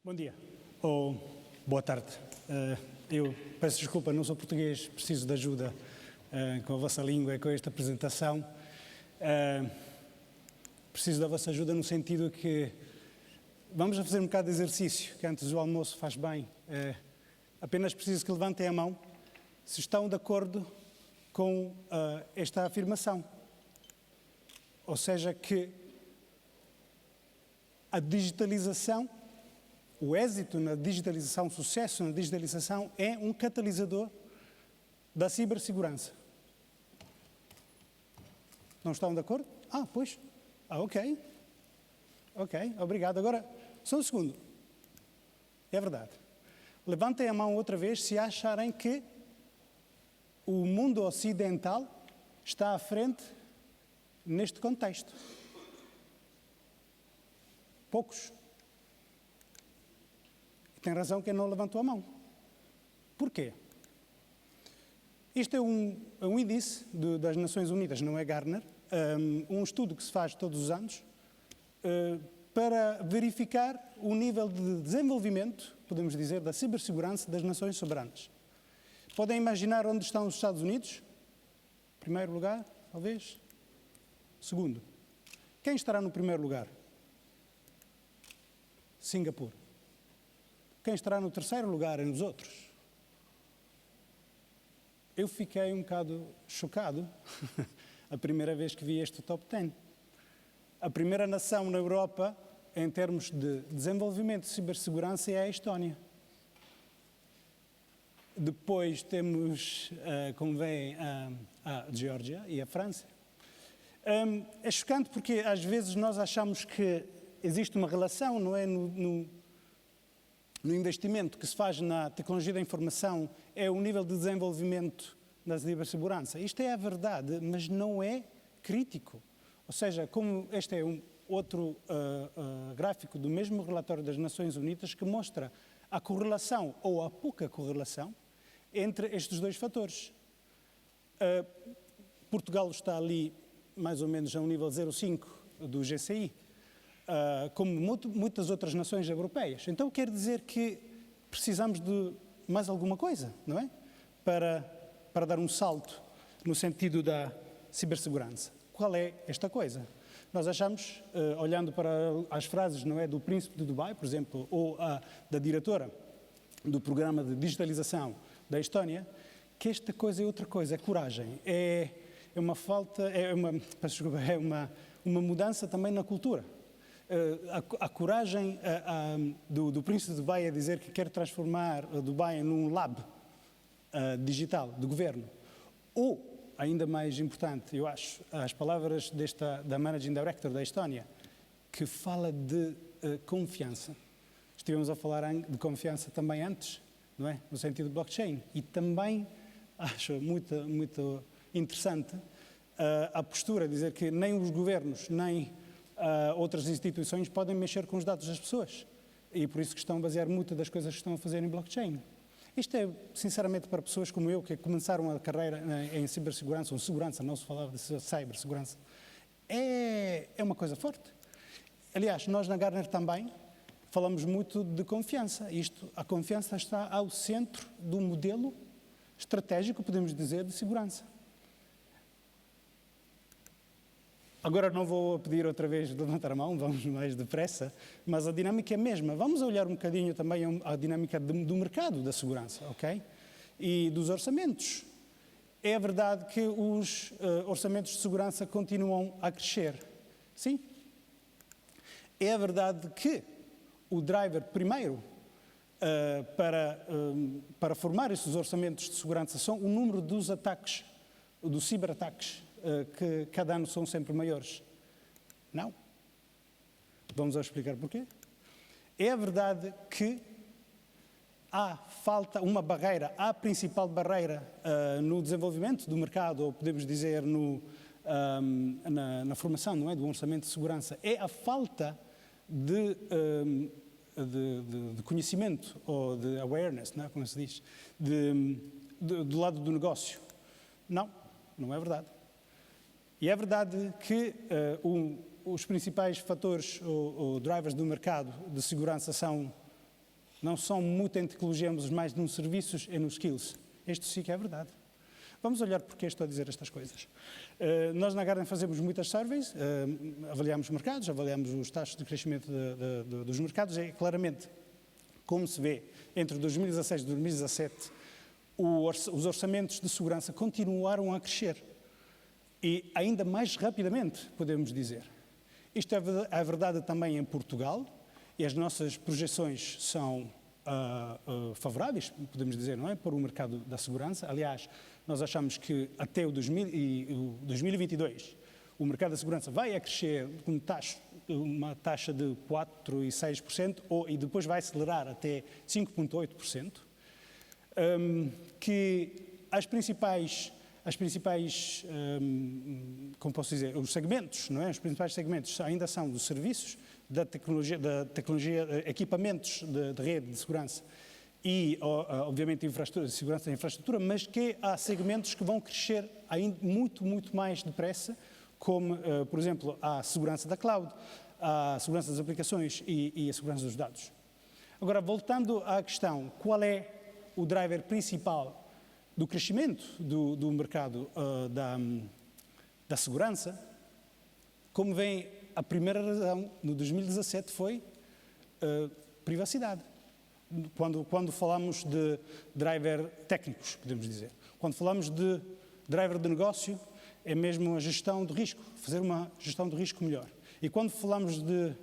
Bom dia, ou boa tarde. Eu peço desculpa, não sou português, preciso de ajuda com a vossa língua e com esta apresentação. Preciso da vossa ajuda no sentido que vamos a fazer um bocado de exercício, que antes do almoço faz bem. Apenas preciso que levantem a mão se estão de acordo com esta afirmação. Ou seja, que a digitalização, o êxito na digitalização, o sucesso na digitalização é um catalisador da cibersegurança. Não estão de acordo? Pois. Ok. Ok, obrigado. Agora, só um segundo. É verdade. Levantem a mão outra vez se acharem que o mundo ocidental está à frente neste contexto. Poucos. Tem razão quem não levantou a mão. Porquê? Isto é um índice das Nações Unidas, não é Gartner, um estudo que se faz todos os anos para verificar o nível de desenvolvimento, podemos dizer, da cibersegurança das nações soberanas. Podem imaginar onde estão os Estados Unidos? Primeiro lugar, talvez. Segundo. Quem estará no primeiro lugar? Singapura. Quem estará no terceiro lugar nos outros? Eu fiquei um bocado chocado a primeira vez que vi este top 10. A primeira nação na Europa, em termos de desenvolvimento de cibersegurança, é a Estónia. Depois temos, como vem, a Geórgia e a França. É chocante porque às vezes nós achamos que existe uma relação, não é, no investimento que se faz na tecnologia da informação, é o nível de desenvolvimento da cibersegurança. Isto é a verdade, mas não é crítico. Ou seja, como este é um outro gráfico do mesmo relatório das Nações Unidas que mostra a correlação, ou a pouca correlação, entre estes dois fatores. Portugal está ali mais ou menos a um nível 0,5 do GCI, como muitas outras nações europeias. Então quer dizer que precisamos de mais alguma coisa, não é? Para dar um salto no sentido da cibersegurança. Qual é esta coisa? Nós achamos, olhando para as frases, não é, do príncipe de Dubai, por exemplo, ou da diretora do programa de digitalização da Estónia, que esta coisa é outra coisa, é coragem, é uma mudança também na cultura. A coragem do príncipe de Dubai a dizer que quer transformar Dubai num lab digital do governo. Ou, ainda mais importante, eu acho, as palavras da Managing Director da Estónia, que fala de confiança. Estivemos a falar de confiança também antes, não é? No sentido de blockchain. E também acho muito interessante a postura, dizer que nem os governos, nem outras instituições podem mexer com os dados das pessoas. E por isso que estão a basear muitas das coisas que estão a fazer em blockchain. Isto é, sinceramente, para pessoas como eu, que começaram a carreira em cibersegurança, ou segurança, não se falava de cibersegurança, é uma coisa forte. Aliás, nós na Gartner também falamos muito de confiança. A confiança está ao centro do modelo estratégico, podemos dizer, de segurança. Agora não vou pedir outra vez de levantar a mão, vamos mais depressa, mas a dinâmica é a mesma. Vamos olhar um bocadinho também a dinâmica do mercado da segurança, ok? E dos orçamentos. É verdade que os orçamentos de segurança continuam a crescer. Sim. É verdade que o driver primeiro para formar esses orçamentos de segurança são o número dos ataques, dos ciberataques, que cada ano são sempre maiores. Não. Vamos explicar porquê. É verdade que há uma barreira, a principal barreira no desenvolvimento do mercado, ou podemos dizer na formação, não é, do orçamento de segurança, é a falta de conhecimento, ou de awareness, não é, como se diz, do lado do negócio. Não é verdade. E é verdade que os principais fatores ou drivers do mercado de segurança são Não são muito em tecnologia, mas mais nos serviços e nos skills. Isto sim que é verdade. Vamos olhar porque estou a dizer estas coisas. Nós na Garden fazemos muitas surveys, avaliamos mercados, avaliamos os taxas de crescimento dos mercados e claramente, como se vê, entre 2016 e 2017, os orçamentos de segurança continuaram a crescer. E ainda mais rapidamente, podemos dizer. Isto é verdade também em Portugal, e as nossas projeções são favoráveis, podemos dizer, não é, para o mercado da segurança. Aliás, nós achamos que até o 2022 o mercado da segurança vai a crescer com uma taxa de 4,6% e depois vai acelerar até 5,8%. Que as principais como posso dizer, os segmentos, não é? Os principais segmentos ainda são dos serviços, da tecnologia, equipamentos de rede de segurança e, obviamente, segurança da infraestrutura, mas que há segmentos que vão crescer ainda muito, muito mais depressa, como, por exemplo, a segurança da cloud, a segurança das aplicações e a segurança dos dados. Agora, voltando à questão, qual é o driver principal do crescimento do mercado da segurança? Como vem, a primeira razão no 2017 foi privacidade. Quando falamos de driver técnicos, podemos dizer. Quando falamos de driver de negócio, é mesmo a gestão de risco, fazer uma gestão de risco melhor. E quando falamos de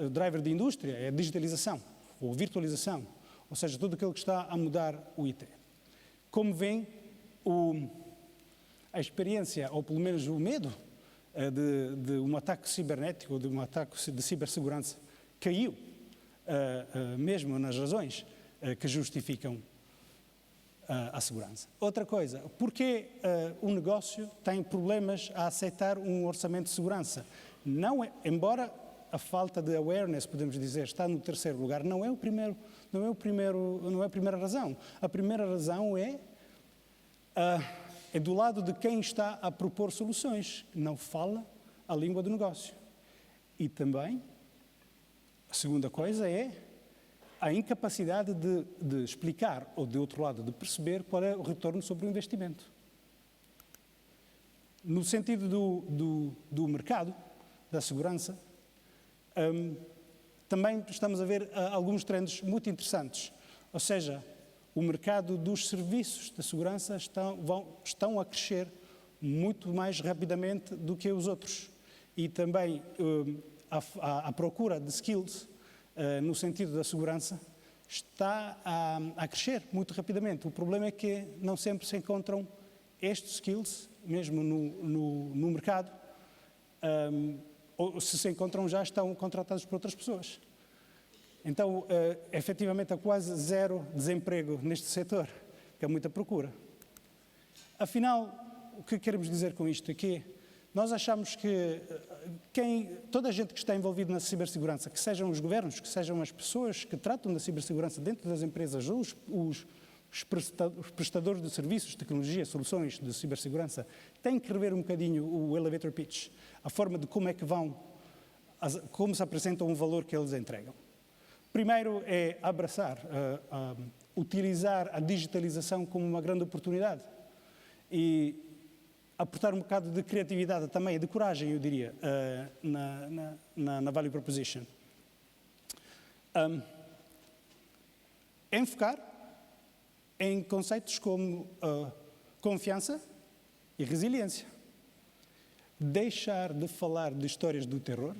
driver de indústria, é a digitalização ou virtualização, ou seja, tudo aquilo que está a mudar o IT. Como vem, a experiência, ou pelo menos o medo, de um ataque cibernético, ou de um ataque de cibersegurança, caiu, mesmo nas razões que justificam a segurança. Outra coisa, porque o negócio tem problemas a aceitar um orçamento de segurança? Não é, embora a falta de awareness, podemos dizer, está no terceiro lugar, não é a primeira razão. A primeira razão é do lado de quem está a propor soluções, não fala a língua do negócio. E também, a segunda coisa é a incapacidade de explicar, ou de outro lado, de perceber qual é o retorno sobre o investimento. No sentido do mercado, da segurança, também estamos a ver alguns trends muito interessantes. Ou seja, o mercado dos serviços de segurança estão a crescer muito mais rapidamente do que os outros. E também a procura de skills, no sentido da segurança, está a crescer muito rapidamente. O problema é que não sempre se encontram estes skills, mesmo no mercado, ou se encontram já estão contratados por outras pessoas. Então, efetivamente, há quase zero desemprego neste setor, que há muita procura. Afinal, o que queremos dizer com isto é que nós achamos que toda a gente que está envolvida na cibersegurança, que sejam os governos, que sejam as pessoas que tratam da cibersegurança dentro das empresas, os prestadores de serviços, tecnologia, soluções de cibersegurança, têm que rever um bocadinho o elevator pitch, a forma de como é que como se apresenta um valor que eles entregam. Primeiro é abraçar, utilizar a digitalização como uma grande oportunidade e aportar um bocado de criatividade também, de coragem, eu diria, na Value Proposition. Enfocar em conceitos como confiança e resiliência. Deixar de falar de histórias do terror,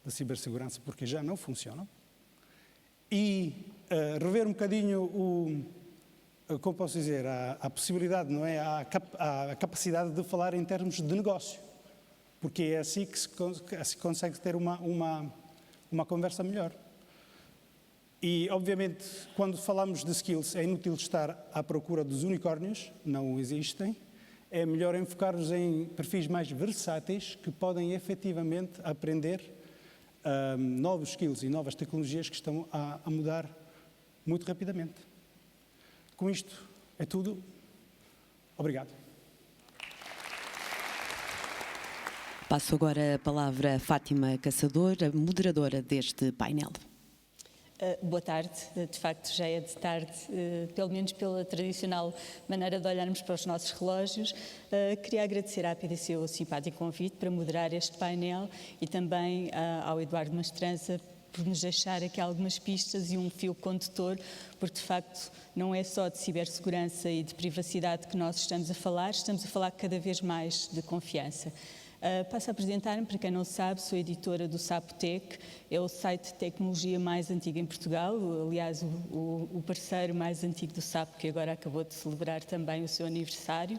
da cibersegurança, porque já não funcionam, e rever um bocadinho como posso dizer, a possibilidade, não é? A capacidade de falar em termos de negócio, porque é assim que se consegue ter uma conversa melhor. E, obviamente, quando falamos de skills, é inútil estar à procura dos unicórnios, não existem. É melhor enfocar-nos em perfis mais versáteis que podem efetivamente aprender novos skills e novas tecnologias que estão a mudar muito rapidamente. Com isto é tudo. Obrigado. Passo agora a palavra a Fátima Caçador, a moderadora deste painel. Boa tarde, de facto já é de tarde, pelo menos pela tradicional maneira de olharmos para os nossos relógios. Queria agradecer à PDC o simpático convite para moderar este painel e também ao Eduardo Mastranza por nos deixar aqui algumas pistas e um fio condutor, porque de facto não é só de cibersegurança e de privacidade que nós estamos a falar cada vez mais de confiança. Passo a apresentar-me, para quem não sabe, sou editora do SapoTech, é o site de tecnologia mais antigo em Portugal, aliás o parceiro mais antigo do Sapo, que agora acabou de celebrar também o seu aniversário.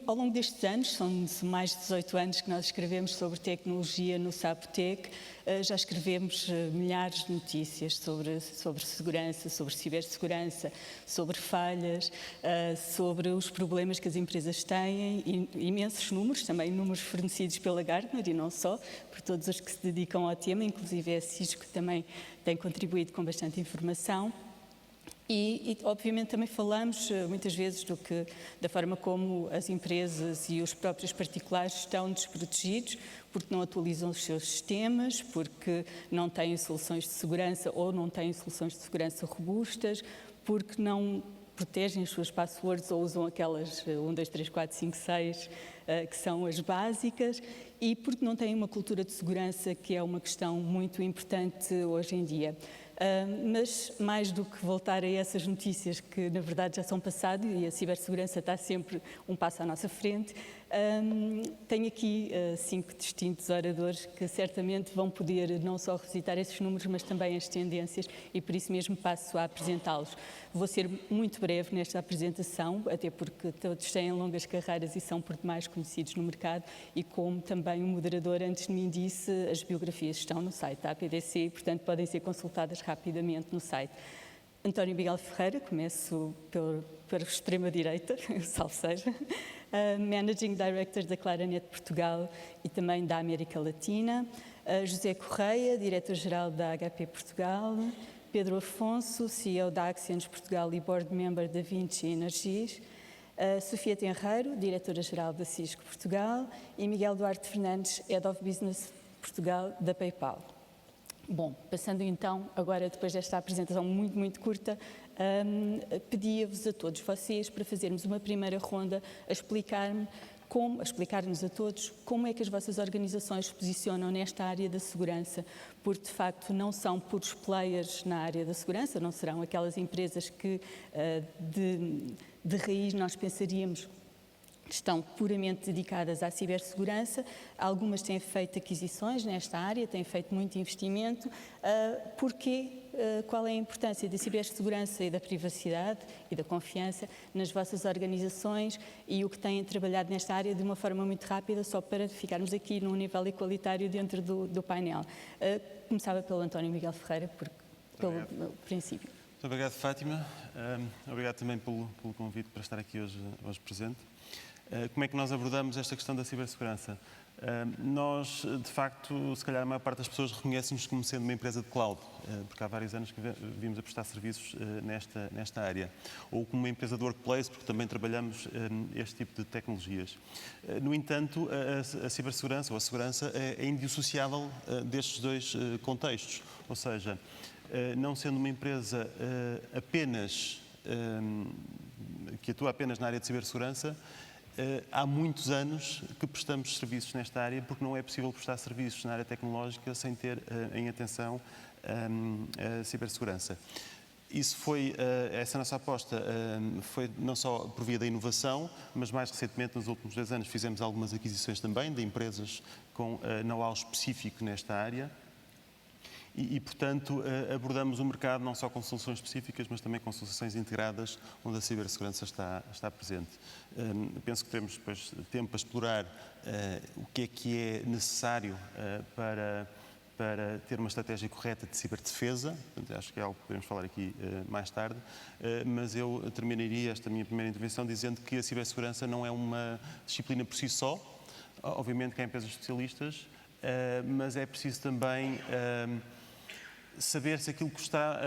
Ao longo destes anos, são mais de 18 anos que nós escrevemos sobre tecnologia no SapoTech, já escrevemos milhares de notícias sobre segurança, sobre cibersegurança, sobre falhas, sobre os problemas que as empresas têm, imensos números, também números fornecidos pela Gartner e não só, por todos os que se dedicam ao tema, inclusive a Cisco também tem contribuído com bastante informação. E, obviamente, também falamos muitas vezes da forma como as empresas e os próprios particulares estão desprotegidos, porque não atualizam os seus sistemas, porque não têm soluções de segurança ou não têm soluções de segurança robustas, porque não protegem as suas passwords ou usam aquelas 1, 2, 3, 4, 5, 6, que são as básicas, e porque não têm uma cultura de segurança, que é uma questão muito importante hoje em dia. Mas mais do que voltar a essas notícias que na verdade já são passado e a cibersegurança está sempre um passo à nossa frente, tenho aqui 5 distintos oradores que certamente vão poder não só revisitar esses números, mas também as tendências, e por isso mesmo passo a apresentá-los. Vou ser muito breve nesta apresentação, até porque todos têm longas carreiras e são por demais conhecidos no mercado, e como também o moderador antes de mim disse, as biografias estão no site da PDC e, portanto, podem ser consultadas rapidamente no site. António Miguel Ferreira, começo pela extrema-direita, salve seja, Managing Director da Claranet Portugal e também da América Latina, José Correia, Diretor-Geral da HP Portugal, Pedro Afonso, CEO da Axians Portugal e Board Member da Vinci Energies, Sofia Tenreiro, Diretora-Geral da Cisco Portugal, e Miguel Duarte Fernandes, Head of Business Portugal da PayPal. Bom, passando então, agora depois desta apresentação muito curta, pedia-vos a todos vocês para fazermos uma primeira ronda a explicar-nos a todos como é que as vossas organizações se posicionam nesta área da segurança, porque de facto não são puros players na área da segurança, não serão aquelas empresas que de raiz nós pensaríamos estão puramente dedicadas à cibersegurança. Algumas têm feito aquisições nesta área, têm feito muito investimento. Porquê? Qual é a importância da cibersegurança e da privacidade e da confiança nas vossas organizações e o que têm trabalhado nesta área de uma forma muito rápida, só para ficarmos aqui num nível igualitário dentro do painel. Começava pelo António Miguel Ferreira, pelo princípio. Muito obrigado, Fátima. Obrigado também pelo convite para estar aqui hoje presente. Como é que nós abordamos esta questão da cibersegurança? Nós, de facto, se calhar a maior parte das pessoas reconhecem-nos como sendo uma empresa de cloud, porque há vários anos que vimos a prestar serviços nesta área. Ou como uma empresa de workplace, porque também trabalhamos este tipo de tecnologias. No entanto, a cibersegurança ou a segurança é indissociável destes dois contextos. Ou seja, não sendo uma empresa que atua apenas na área de cibersegurança, há muitos anos que prestamos serviços nesta área, porque não é possível prestar serviços na área tecnológica sem ter em atenção a cibersegurança. Essa nossa aposta foi não só por via da inovação, mas mais recentemente, nos últimos 2 anos, fizemos algumas aquisições também de empresas com know-how específico nesta área. Portanto, abordamos o mercado não só com soluções específicas, mas também com soluções integradas, onde a cibersegurança está presente. Penso que temos depois tempo para explorar o que é necessário para ter uma estratégia correta de ciberdefesa. Portanto, acho que é algo que podemos falar aqui mais tarde. Mas eu terminaria esta minha primeira intervenção dizendo que a cibersegurança não é uma disciplina por si só. Obviamente que há empresas especialistas, mas é preciso também saber se aquilo que está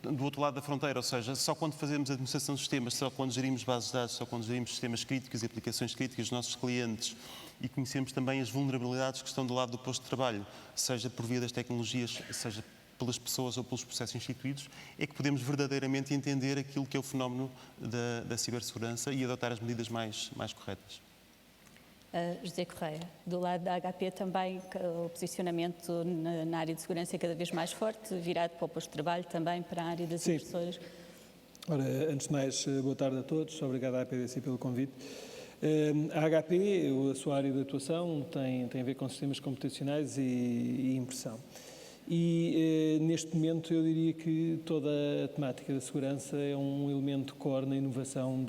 do outro lado da fronteira, ou seja, só quando fazemos administração de sistemas, só quando gerimos bases de dados, só quando gerimos sistemas críticos e aplicações críticas dos nossos clientes e conhecemos também as vulnerabilidades que estão do lado do posto de trabalho, seja por via das tecnologias, seja pelas pessoas ou pelos processos instituídos, é que podemos verdadeiramente entender aquilo que é o fenómeno da cibersegurança e adotar as medidas mais corretas. José Correia, do lado da HP também o posicionamento na área de segurança é cada vez mais forte, virado para o posto de trabalho, também para a área das impressoras. Ora, antes de mais, boa tarde a todos, obrigado à APDC pelo convite. A HP, a sua área de atuação, tem a ver com sistemas computacionais e impressão. E neste momento eu diria que toda a temática da segurança é um elemento core na inovação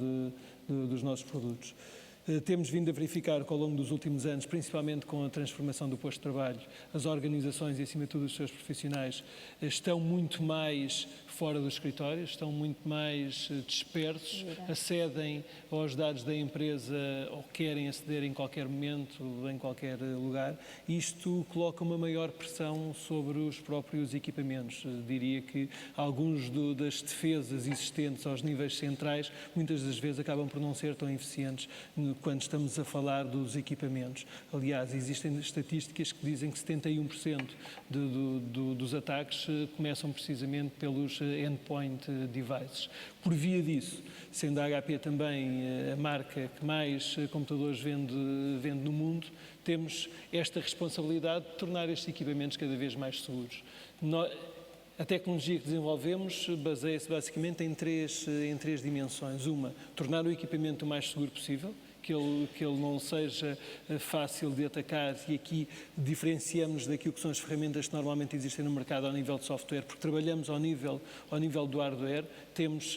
dos nossos produtos. Temos vindo a verificar que ao longo dos últimos anos, principalmente com a transformação do posto de trabalho, as organizações e acima de tudo os seus profissionais estão muito mais fora dos escritórios, estão muito mais dispersos, acedem aos dados da empresa ou querem aceder em qualquer momento, em qualquer lugar. Isto coloca uma maior pressão sobre os próprios equipamentos. Diria que alguns das defesas existentes aos níveis centrais muitas das vezes acabam por não ser tão eficientes quando estamos a falar dos equipamentos. Aliás, existem estatísticas que dizem que 71% dos ataques começam precisamente pelos endpoint devices. Por via disso, sendo a HP também a marca que mais computadores vende no mundo, temos esta responsabilidade de tornar estes equipamentos cada vez mais seguros. A tecnologia que desenvolvemos baseia-se basicamente em três dimensões. Uma, tornar o equipamento o mais seguro possível, que ele não seja fácil de atacar, e aqui diferenciamos daquilo que são as ferramentas que normalmente existem no mercado ao nível de software, porque trabalhamos ao nível do hardware, temos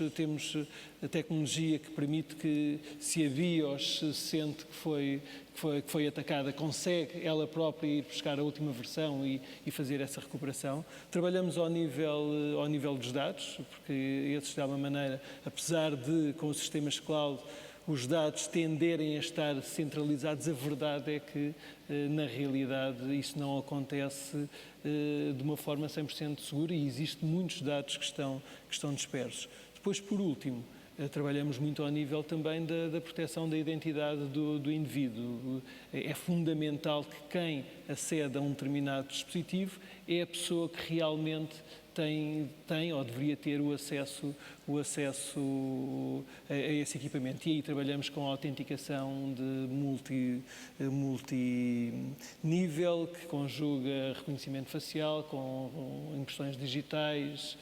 a tecnologia que permite que, se a BIOS se sente que foi atacada, consegue ela própria ir buscar a última versão e fazer essa recuperação. Trabalhamos ao nível dos dados, porque esse de alguma maneira, apesar de com os sistemas cloud os dados tenderem a estar centralizados, a verdade é que, na realidade, isso não acontece de uma forma 100% segura e existem muitos dados que estão dispersos. Depois, por último, trabalhamos muito ao nível também da proteção da identidade do indivíduo. É fundamental que quem acede a um determinado dispositivo é a pessoa que realmente tem ou deveria ter o acesso a esse equipamento. E aí trabalhamos com a autenticação de multinível, que conjuga reconhecimento facial com impressões digitais,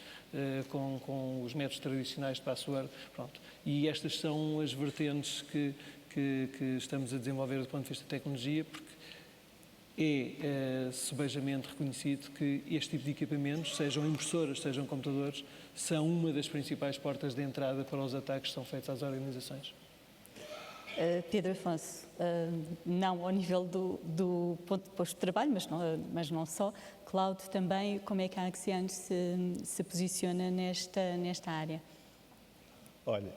com os métodos tradicionais de password. Pronto. E estas são as vertentes que estamos a desenvolver do ponto de vista da tecnologia, porque é sebejamente reconhecido que este tipo de equipamentos, sejam impressoras, sejam computadores, são uma das principais portas de entrada para os ataques que são feitos às organizações. Pedro Afonso, não ao nível do posto de trabalho, mas não só, cloud também, como é que a Axians se posiciona nesta área? Olha,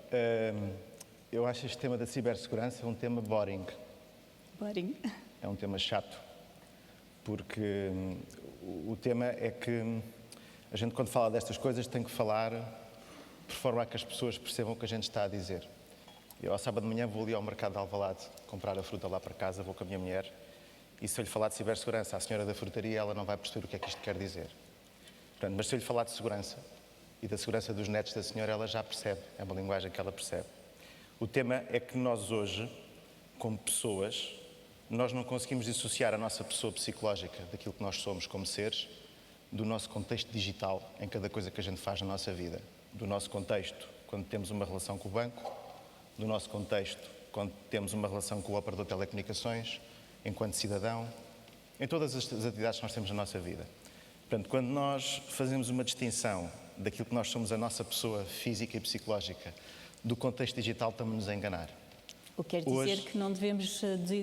eu acho este tema da cibersegurança um tema boring. Boring? É um tema chato, porque o tema é que a gente, quando fala destas coisas, tem que falar por forma a que as pessoas percebam o que a gente está a dizer. Eu, ao sábado de manhã, vou ali ao mercado de Alvalade comprar a fruta lá para casa, vou com a minha mulher, e se eu lhe falar de cibersegurança à senhora da frutaria, ela não vai perceber o que é que isto quer dizer. Portanto, mas se eu lhe falar de segurança e da segurança dos netos da senhora, ela já percebe, é uma linguagem que ela percebe. O tema é que nós hoje, como pessoas, nós não conseguimos dissociar a nossa pessoa psicológica daquilo que nós somos como seres, do nosso contexto digital em cada coisa que a gente faz na nossa vida. Do nosso contexto quando temos uma relação com o banco, do nosso contexto quando temos uma relação com o operador de telecomunicações, enquanto cidadão, em todas as atividades que nós temos na nossa vida. Portanto, quando nós fazemos uma distinção daquilo que nós somos, a nossa pessoa física e psicológica, do contexto digital, estamos-nos a enganar. O que quer dizer que não devemos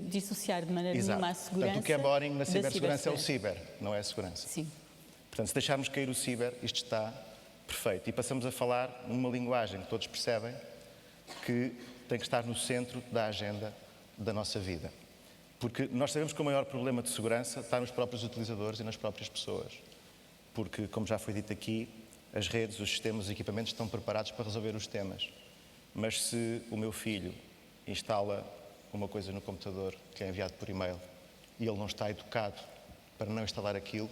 dissociar de maneira nenhuma a segurança. Portanto, o que é boring na cibersegurança é o ciber, não é a segurança. Sim. Portanto, se deixarmos cair o ciber, isto está perfeito. E passamos a falar numa linguagem que todos percebem que tem que estar no centro da agenda da nossa vida. Porque nós sabemos que o maior problema de segurança está nos próprios utilizadores e nas próprias pessoas. Porque, como já foi dito aqui, as redes, os sistemas, os equipamentos estão preparados para resolver os temas. Mas se o meu filho instala uma coisa no computador que é enviado por e-mail e ele não está educado para não instalar aquilo,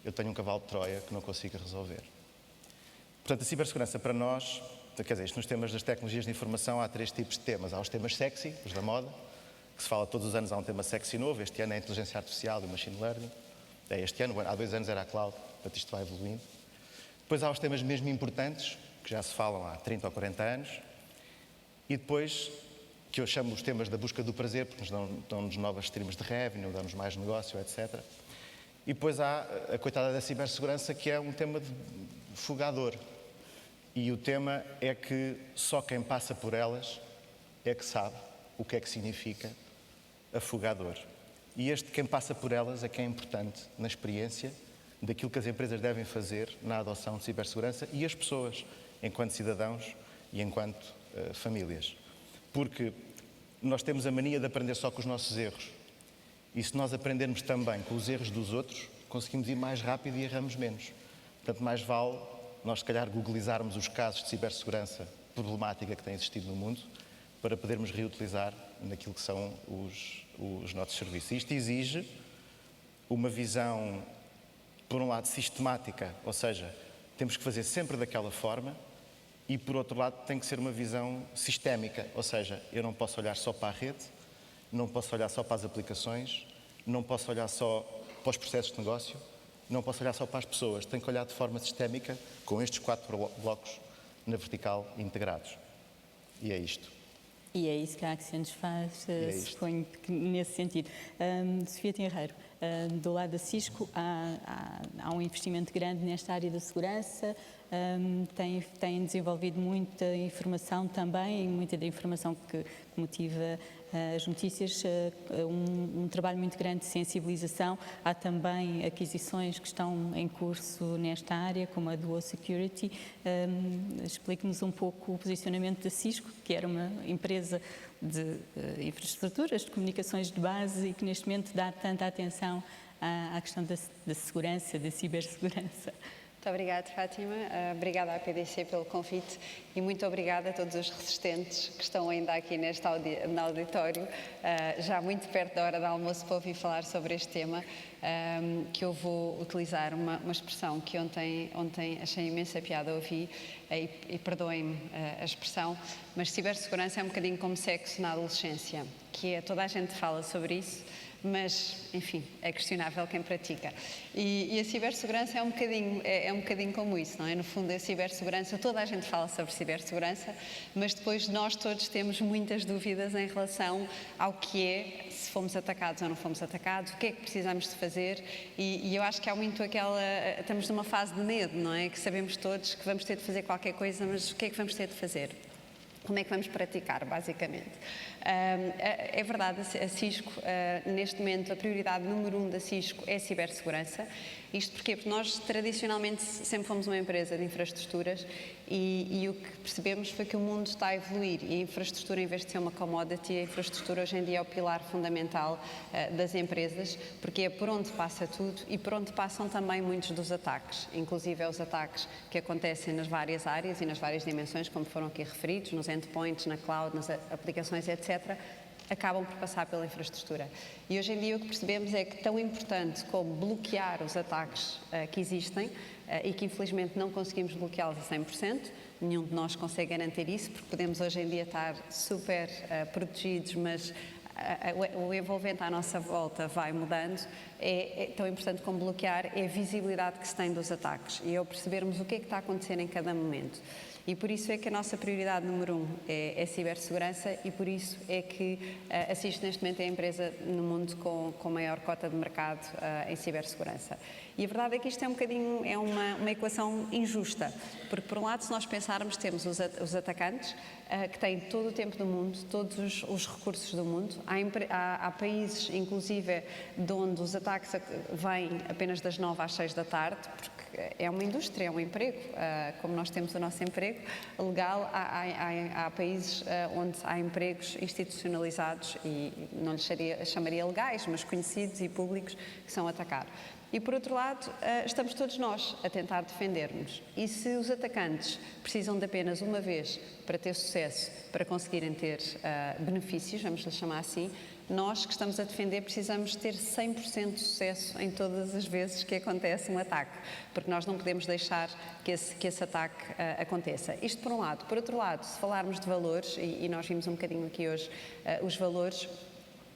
eu tenho um cavalo de Troia que não consigo resolver. Portanto, a cibersegurança para nós, quer dizer, nos temas das tecnologias de informação há 3 tipos de temas. Há os temas sexy, os da moda, que se fala todos os anos, há um tema sexy novo. Este ano é a inteligência artificial e o machine learning. Este ano, há 2 anos era a cloud, portanto isto vai evoluindo. Depois há os temas mesmo importantes, que já se falam há 30 ou 40 anos. E depois, que eu chamo os temas da busca do prazer, porque nos dão-nos novas streams de revenue, dão-nos mais negócio, etc. E depois há a coitada da cibersegurança, que é um tema fugador. E o tema é que só quem passa por elas é que sabe o que é que significa afogador. E quem passa por elas é que é importante na experiência daquilo que as empresas devem fazer na adoção de cibersegurança e as pessoas, enquanto cidadãos e enquanto famílias. Porque nós temos a mania de aprender só com os nossos erros. E se nós aprendermos também com os erros dos outros, conseguimos ir mais rápido e erramos menos. Portanto, mais vale nós, se calhar, googlizarmos os casos de cibersegurança problemática que têm existido no mundo para podermos reutilizar naquilo que são os nossos serviços. Isto exige uma visão, por um lado, sistemática, ou seja, temos que fazer sempre daquela forma, e, por outro lado, tem que ser uma visão sistémica, ou seja, eu não posso olhar só para a rede, não posso olhar só para as aplicações, não posso olhar só para os processos de negócio, não posso olhar só para as pessoas, tenho que olhar de forma sistémica com estes 4 blocos na vertical integrados. E é isto. E é isso que a Accenture faz, suponho que nesse sentido. Sofia Tenreiro, do lado da Cisco, há um investimento grande nesta área da segurança, tem desenvolvido muita informação também, muita da informação que motiva as notícias, um trabalho muito grande de sensibilização. Há também aquisições que estão em curso nesta área, como a Duo Security. Explique-nos um pouco o posicionamento da Cisco, que era uma empresa de infraestruturas, de comunicações de base e que neste momento dá tanta atenção à questão da segurança, da cibersegurança. Muito obrigada, Fátima. Obrigada à PDC pelo convite e muito obrigada a todos os resistentes que estão ainda aqui no auditório, já muito perto da hora do almoço, para ouvir falar sobre este tema, que eu vou utilizar uma expressão que ontem achei imensa piada a ouvir, e perdoem-me a expressão, mas cibersegurança é um bocadinho como sexo na adolescência, que é, toda a gente fala sobre isso, mas, enfim, é questionável quem pratica. E a cibersegurança é um bocadinho como isso, não é? No fundo, a cibersegurança, toda a gente fala sobre cibersegurança, mas depois nós todos temos muitas dúvidas em relação ao que é, se fomos atacados ou não fomos atacados, o que é que precisamos de fazer, e eu acho que há muito estamos numa fase de medo, não é? Que sabemos todos que vamos ter de fazer qualquer coisa, mas o que é que vamos ter de fazer? Como é que vamos praticar, basicamente? É verdade, a Cisco, neste momento, a prioridade número 1 da Cisco é a cibersegurança. Isto porquê? Porque nós, tradicionalmente, sempre fomos uma empresa de infraestruturas e o que percebemos foi que o mundo está a evoluir e a infraestrutura, em vez de ser uma commodity, a infraestrutura hoje em dia é o pilar fundamental das empresas, porque é por onde passa tudo e por onde passam também muitos dos ataques, inclusive os ataques que acontecem nas várias áreas e nas várias dimensões, como foram aqui referidos, nos endpoints, na cloud, nas aplicações, etc., acabam por passar pela infraestrutura. E hoje em dia o que percebemos é que tão importante como bloquear os ataques que existem e que infelizmente não conseguimos bloqueá-los a 100%, nenhum de nós consegue garantir isso, porque podemos hoje em dia estar super protegidos, mas o envolvente à nossa volta vai mudando. É tão importante como bloquear é a visibilidade que se tem dos ataques e é percebermos o que é que está a acontecer em cada momento. E por isso é que a nossa prioridade número 1 é a cibersegurança e por isso é que a Cisco neste momento é a empresa no mundo com maior cota de mercado em cibersegurança. E a verdade é que isto é uma equação injusta, porque por um lado, se nós pensarmos, temos os atacantes que têm todo o tempo do mundo, todos os recursos do mundo. Há países, inclusive, de onde os ataques vêm apenas das 9 às 6 da tarde, porque é uma indústria, é um emprego, como nós temos o nosso emprego legal. Há países onde há empregos institucionalizados e não lhes chamaria legais, mas conhecidos e públicos, que são atacados. E, por outro lado, estamos todos nós a tentar defender-nos. E se os atacantes precisam de apenas uma vez para ter sucesso, para conseguirem ter benefícios, vamos lhe chamar assim, nós que estamos a defender precisamos ter 100% de sucesso em todas as vezes que acontece um ataque, porque nós não podemos deixar que esse ataque aconteça. Isto por um lado. Por outro lado, se falarmos de valores, e nós vimos um bocadinho aqui hoje os valores,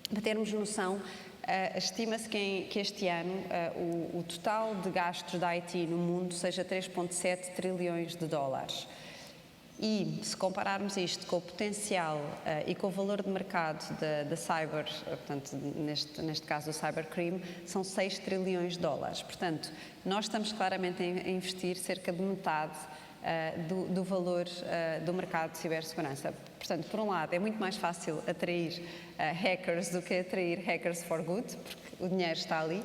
para termos noção, estima-se que este ano o total de gastos da IT no mundo seja 3,7 trilhões de dólares. E se compararmos isto com o potencial e com o valor de mercado da cyber, portanto, neste caso do cybercrime, são 6 trilhões de dólares. Portanto, nós estamos claramente a investir cerca de metade do valor do mercado de cibersegurança. Portanto, por um lado, é muito mais fácil atrair hackers do que atrair hackers for good, porque o dinheiro está ali,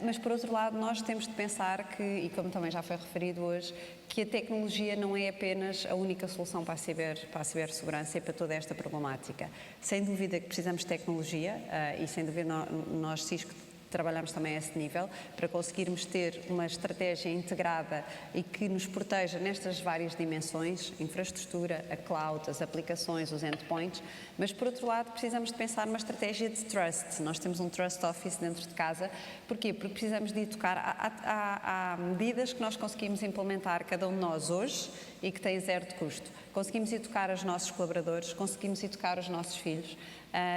mas por outro lado nós temos de pensar que, e como também já foi referido hoje, que a tecnologia não é apenas a única solução para a cibersegurança e para toda esta problemática. Sem dúvida que precisamos de tecnologia e sem dúvida nós Cisco trabalhamos também a esse nível, para conseguirmos ter uma estratégia integrada e que nos proteja nestas várias dimensões, infraestrutura, a cloud, as aplicações, os endpoints, mas por outro lado precisamos de pensar numa estratégia de trust. Nós temos um trust office dentro de casa. Porquê? Porque precisamos de educar. Há medidas que nós conseguimos implementar, cada um de nós hoje, e que têm zero de custo. Conseguimos educar os nossos colaboradores, conseguimos educar os nossos filhos,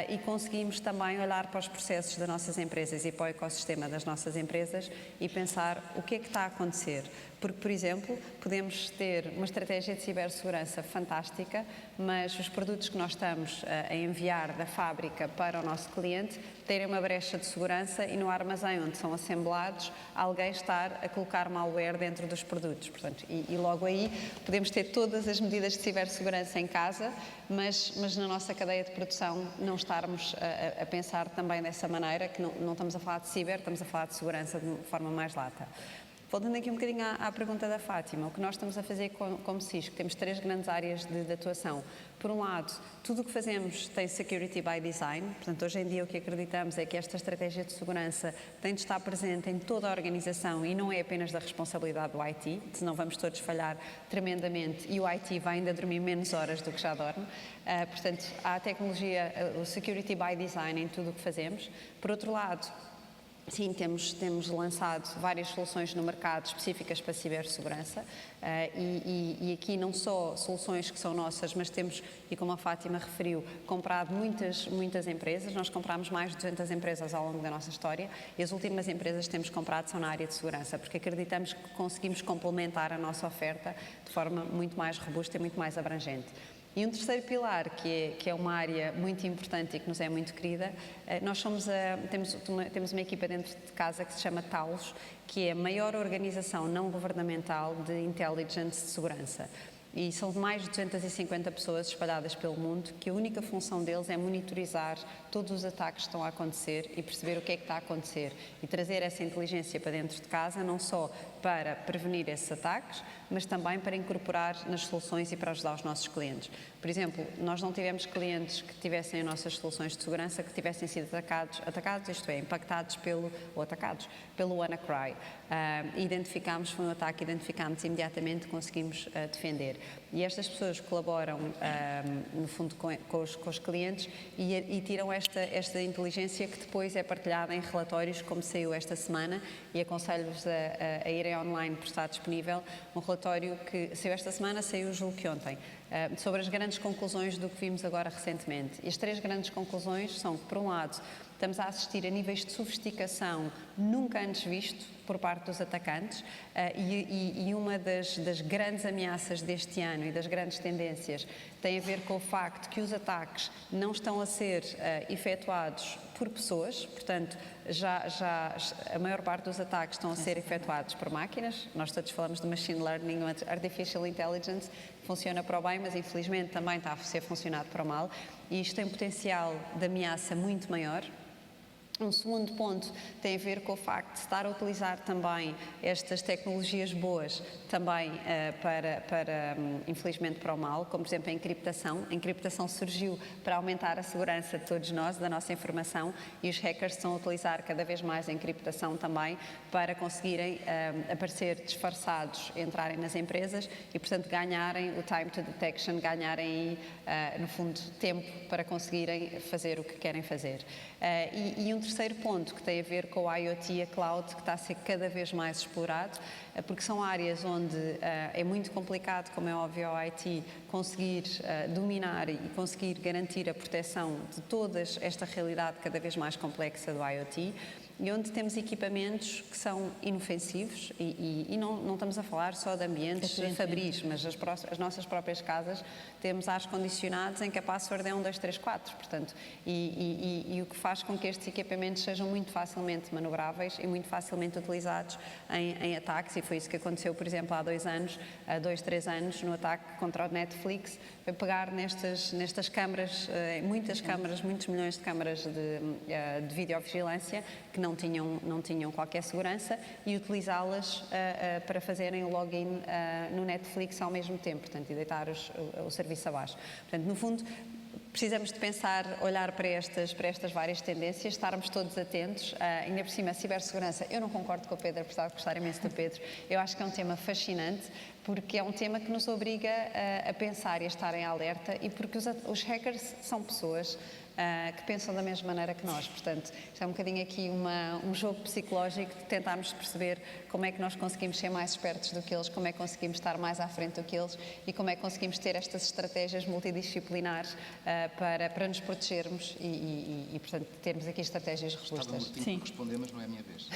e conseguimos também olhar para os processos das nossas empresas e para o ecossistema das nossas empresas e pensar o que é que está a acontecer. Porque, por exemplo, podemos ter uma estratégia de cibersegurança fantástica, mas os produtos que nós estamos a enviar da fábrica para o nosso cliente terem uma brecha de segurança e no armazém onde são assemblados, alguém estar a colocar malware dentro dos produtos. Portanto, e logo aí podemos ter todas as medidas de cibersegurança em casa, mas na nossa cadeia de produção não estarmos a pensar também dessa maneira, que não estamos a falar de ciber, estamos a falar de segurança de forma mais lata. Voltando aqui um bocadinho à pergunta da Fátima, o que nós estamos a fazer como Cisco, temos 3 grandes áreas de atuação. Por um lado, tudo o que fazemos tem security by design, portanto, hoje em dia o que acreditamos é que esta estratégia de segurança tem de estar presente em toda a organização e não é apenas da responsabilidade do IT, senão vamos todos falhar tremendamente e o IT vai ainda dormir menos horas do que já dorme. Portanto, há a tecnologia, o security by design em tudo o que fazemos. Por outro lado, sim, temos lançado várias soluções no mercado específicas para cibersegurança e aqui não só soluções que são nossas, mas temos, e como a Fátima referiu, comprado muitas empresas. Nós comprámos mais de 200 empresas ao longo da nossa história e as últimas empresas que temos comprado são na área de segurança, porque acreditamos que conseguimos complementar a nossa oferta de forma muito mais robusta e muito mais abrangente. E um terceiro pilar, que é uma área muito importante e que nos é muito querida, nós temos uma equipa dentro de casa que se chama Talos, que é a maior organização não governamental de intelligence de segurança. E são mais de 250 pessoas espalhadas pelo mundo, que a única função deles é monitorizar todos os ataques que estão a acontecer e perceber o que é que está a acontecer e trazer essa inteligência para dentro de casa, não só para prevenir esses ataques, mas também para incorporar nas soluções e para ajudar os nossos clientes. Por exemplo, nós não tivemos clientes que tivessem as nossas soluções de segurança que tivessem sido atacados, isto é, impactados pelo WannaCry. Foi um ataque, identificámos imediatamente, conseguimos defender. E estas pessoas colaboram, no fundo, com os clientes e tiram esta inteligência que depois é partilhada em relatórios, como saiu esta semana, e aconselho-vos a irem online, porque está disponível, um relatório que saiu esta semana, saiu julgo que ontem, sobre as grandes conclusões do que vimos agora recentemente. E as 3 grandes conclusões são que, por um lado, estamos a assistir a níveis de sofisticação nunca antes visto por parte dos atacantes e uma das grandes ameaças deste ano e das grandes tendências tem a ver com o facto que os ataques não estão a ser efetuados por pessoas, portanto, já a maior parte dos ataques estão a ser efetuados por máquinas. Nós todos falamos de machine learning, artificial intelligence, funciona para o bem, mas infelizmente também está a ser funcionado para o mal, e isto tem um potencial de ameaça muito maior. Um segundo ponto tem a ver com o facto de estar a utilizar também estas tecnologias boas também infelizmente para o mal, como por exemplo a encriptação. A encriptação surgiu para aumentar a segurança de todos nós, da nossa informação, e os hackers estão a utilizar cada vez mais a encriptação também para conseguirem aparecer disfarçados, entrarem nas empresas e, portanto, ganharem o time to detection, ganharem, no fundo, tempo para conseguirem fazer o que querem fazer. E um terceiro ponto que tem a ver com o IoT e a cloud, que está a ser cada vez mais explorado, porque são áreas onde é muito complicado, como é óbvio, ao IT conseguir dominar e conseguir garantir a proteção de toda esta realidade cada vez mais complexa do IoT, e onde temos equipamentos que são inofensivos e não estamos a falar só de ambientes fabris, mas as nossas próprias casas temos ares condicionados em que a password é 1, 2, 3, 4, portanto, e o que faz com que estes equipamentos sejam muito facilmente manobráveis e muito facilmente utilizados em ataques, e foi isso que aconteceu, por exemplo, há 2 anos, há 2, 3 anos, no ataque contra o Netflix, foi pegar nestas câmaras, muitas câmaras, muitos milhões de câmaras de videovigilância que não tinham qualquer segurança e utilizá-las para fazerem o login no Netflix ao mesmo tempo, portanto, e deitar o serviço abaixo. Portanto, no fundo, precisamos de pensar, olhar para estas várias tendências, estarmos todos atentos, ainda por cima a cibersegurança. Eu não concordo com o Pedro, apesar de gostar imenso do Pedro. Eu acho que é um tema fascinante, porque é um tema que nos obriga a pensar e a estar em alerta, e porque os hackers são pessoas que pensam da mesma maneira que nós. Portanto, isto é um bocadinho aqui um jogo psicológico de tentarmos perceber como é que nós conseguimos ser mais espertos do que eles, como é que conseguimos estar mais à frente do que eles e como é que conseguimos ter estas estratégias multidisciplinares para nos protegermos e, portanto, termos aqui estratégias robustas. Estava muito a responder, mas não é a minha vez.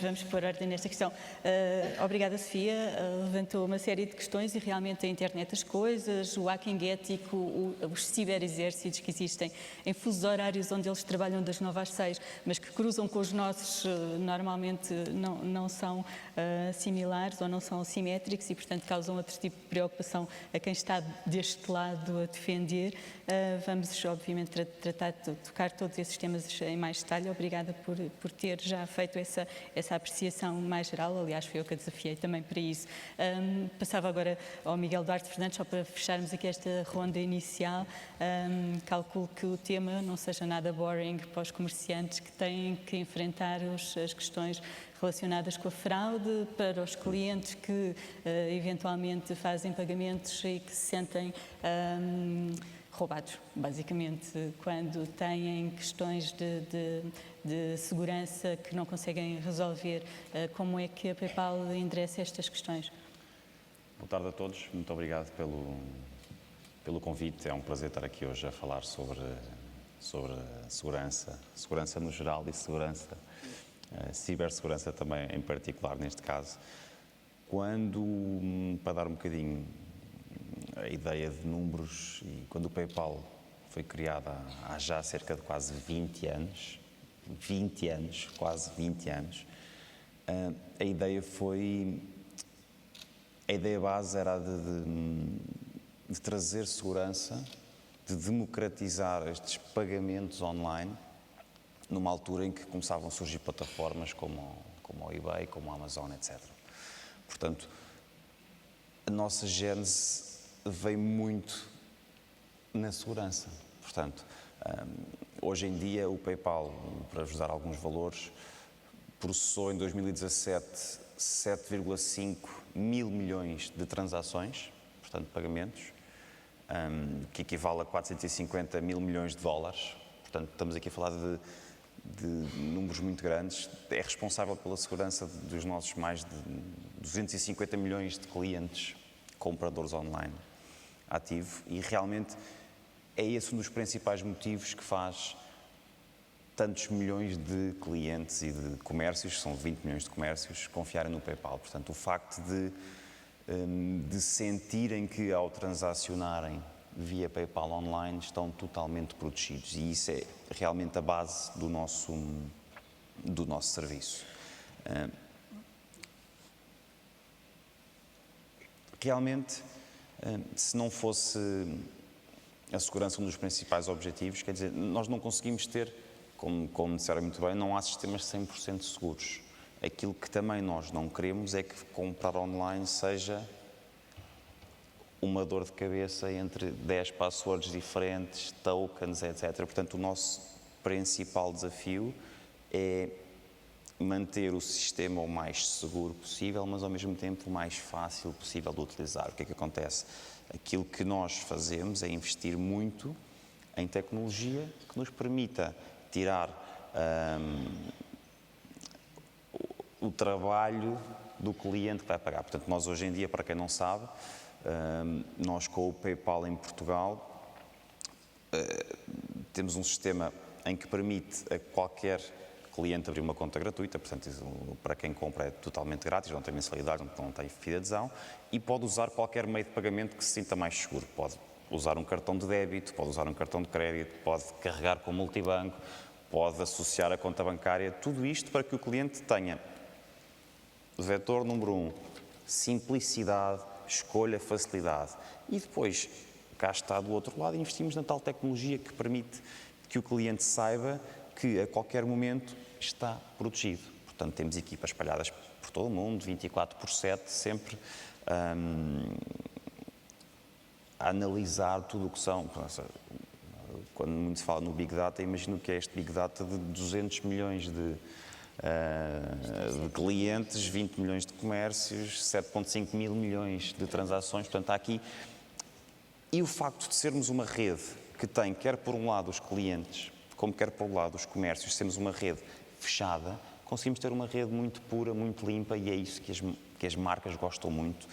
Vamos pôr ordem nesta questão. Obrigada, Sofia. Levantou uma série de questões e realmente a internet das coisas, o hacking ético, os ciberexércitos que existem em fusos horários onde eles trabalham das 9 às 6, mas que cruzam com os nossos, normalmente não são similares ou não são simétricos e, portanto, causam outro tipo de preocupação a quem está deste lado a defender. Vamos, obviamente, tratar de tocar todos esses temas em mais detalhe. Obrigada por ter já feito essa apreciação mais geral. Aliás, foi eu que a desafiei também para isso. Passava agora ao Miguel Duarte Fernandes, só para fecharmos aqui esta ronda inicial. Calculo que o tema não seja nada boring para os comerciantes que têm que enfrentar as questões relacionadas com a fraude, para os clientes que eventualmente fazem pagamentos e que se sentem roubados, basicamente, quando têm questões de segurança que não conseguem resolver. Como é que a PayPal endereça estas questões? Boa tarde a todos, muito obrigado pelo convite. É um prazer estar aqui hoje a falar sobre segurança no geral e cibersegurança também em particular neste caso. Para dar um bocadinho a ideia de números, e quando o PayPal foi criado há já cerca de quase 20 anos, a ideia base era de trazer segurança, de democratizar estes pagamentos online, numa altura em que começavam a surgir plataformas como o eBay, como a Amazon, etc. Portanto, a nossa gênese veio muito na segurança. Portanto, hoje em dia o PayPal, para vos dar alguns valores, processou em 2017 7,5 mil milhões de transações, portanto, pagamentos, que equivale a 450 mil milhões de dólares. Portanto, estamos aqui a falar de números muito grandes. É responsável pela segurança dos nossos mais de 250 milhões de clientes compradores online ativo, e realmente é esse um dos principais motivos que faz tantos milhões de clientes e de comércios, são 20 milhões de comércios, confiarem no PayPal. Portanto, o facto de sentirem que ao transacionarem via PayPal online estão totalmente protegidos, e isso é realmente a base do nosso serviço. Realmente, se não fosse a segurança um dos principais objetivos, quer dizer, nós não conseguimos ter como disseram muito bem, não há sistemas 100% seguros. Aquilo que também nós não queremos é que comprar online seja uma dor de cabeça entre 10 passwords diferentes, tokens, etc. Portanto, o nosso principal desafio é manter o sistema o mais seguro possível, mas ao mesmo tempo o mais fácil possível de utilizar. O que é que acontece? Aquilo que nós fazemos é investir muito em tecnologia que nos permita tirar o trabalho do cliente que vai pagar. Portanto, nós hoje em dia, para quem não sabe, nós com o PayPal em Portugal temos um sistema em que permite a qualquer cliente abrir uma conta gratuita, portanto, para quem compra é totalmente grátis, não tem mensalidade, não tem fidelização, e pode usar qualquer meio de pagamento que se sinta mais seguro. Pode usar um cartão de débito, pode usar um cartão de crédito, pode carregar com multibanco, pode associar a conta bancária, tudo isto para que o cliente tenha vetor número 1, simplicidade, escolha, facilidade. E depois, cá está do outro lado, investimos na tal tecnologia que permite que o cliente saiba que a qualquer momento está protegido. Portanto, temos equipas espalhadas por todo o mundo, 24/7, sempre a analisar tudo o que são. Quando muito se fala no Big Data, imagino que é este Big Data de 200 milhões de clientes, 20 milhões de comércios, 7,5 mil milhões de transações. Portanto, há aqui... E o facto de sermos uma rede que tem, quer por um lado os clientes, como quer por um lado os comércios, sermos uma rede fechada, conseguimos ter uma rede muito pura, muito limpa, e é isso que as marcas gostam muito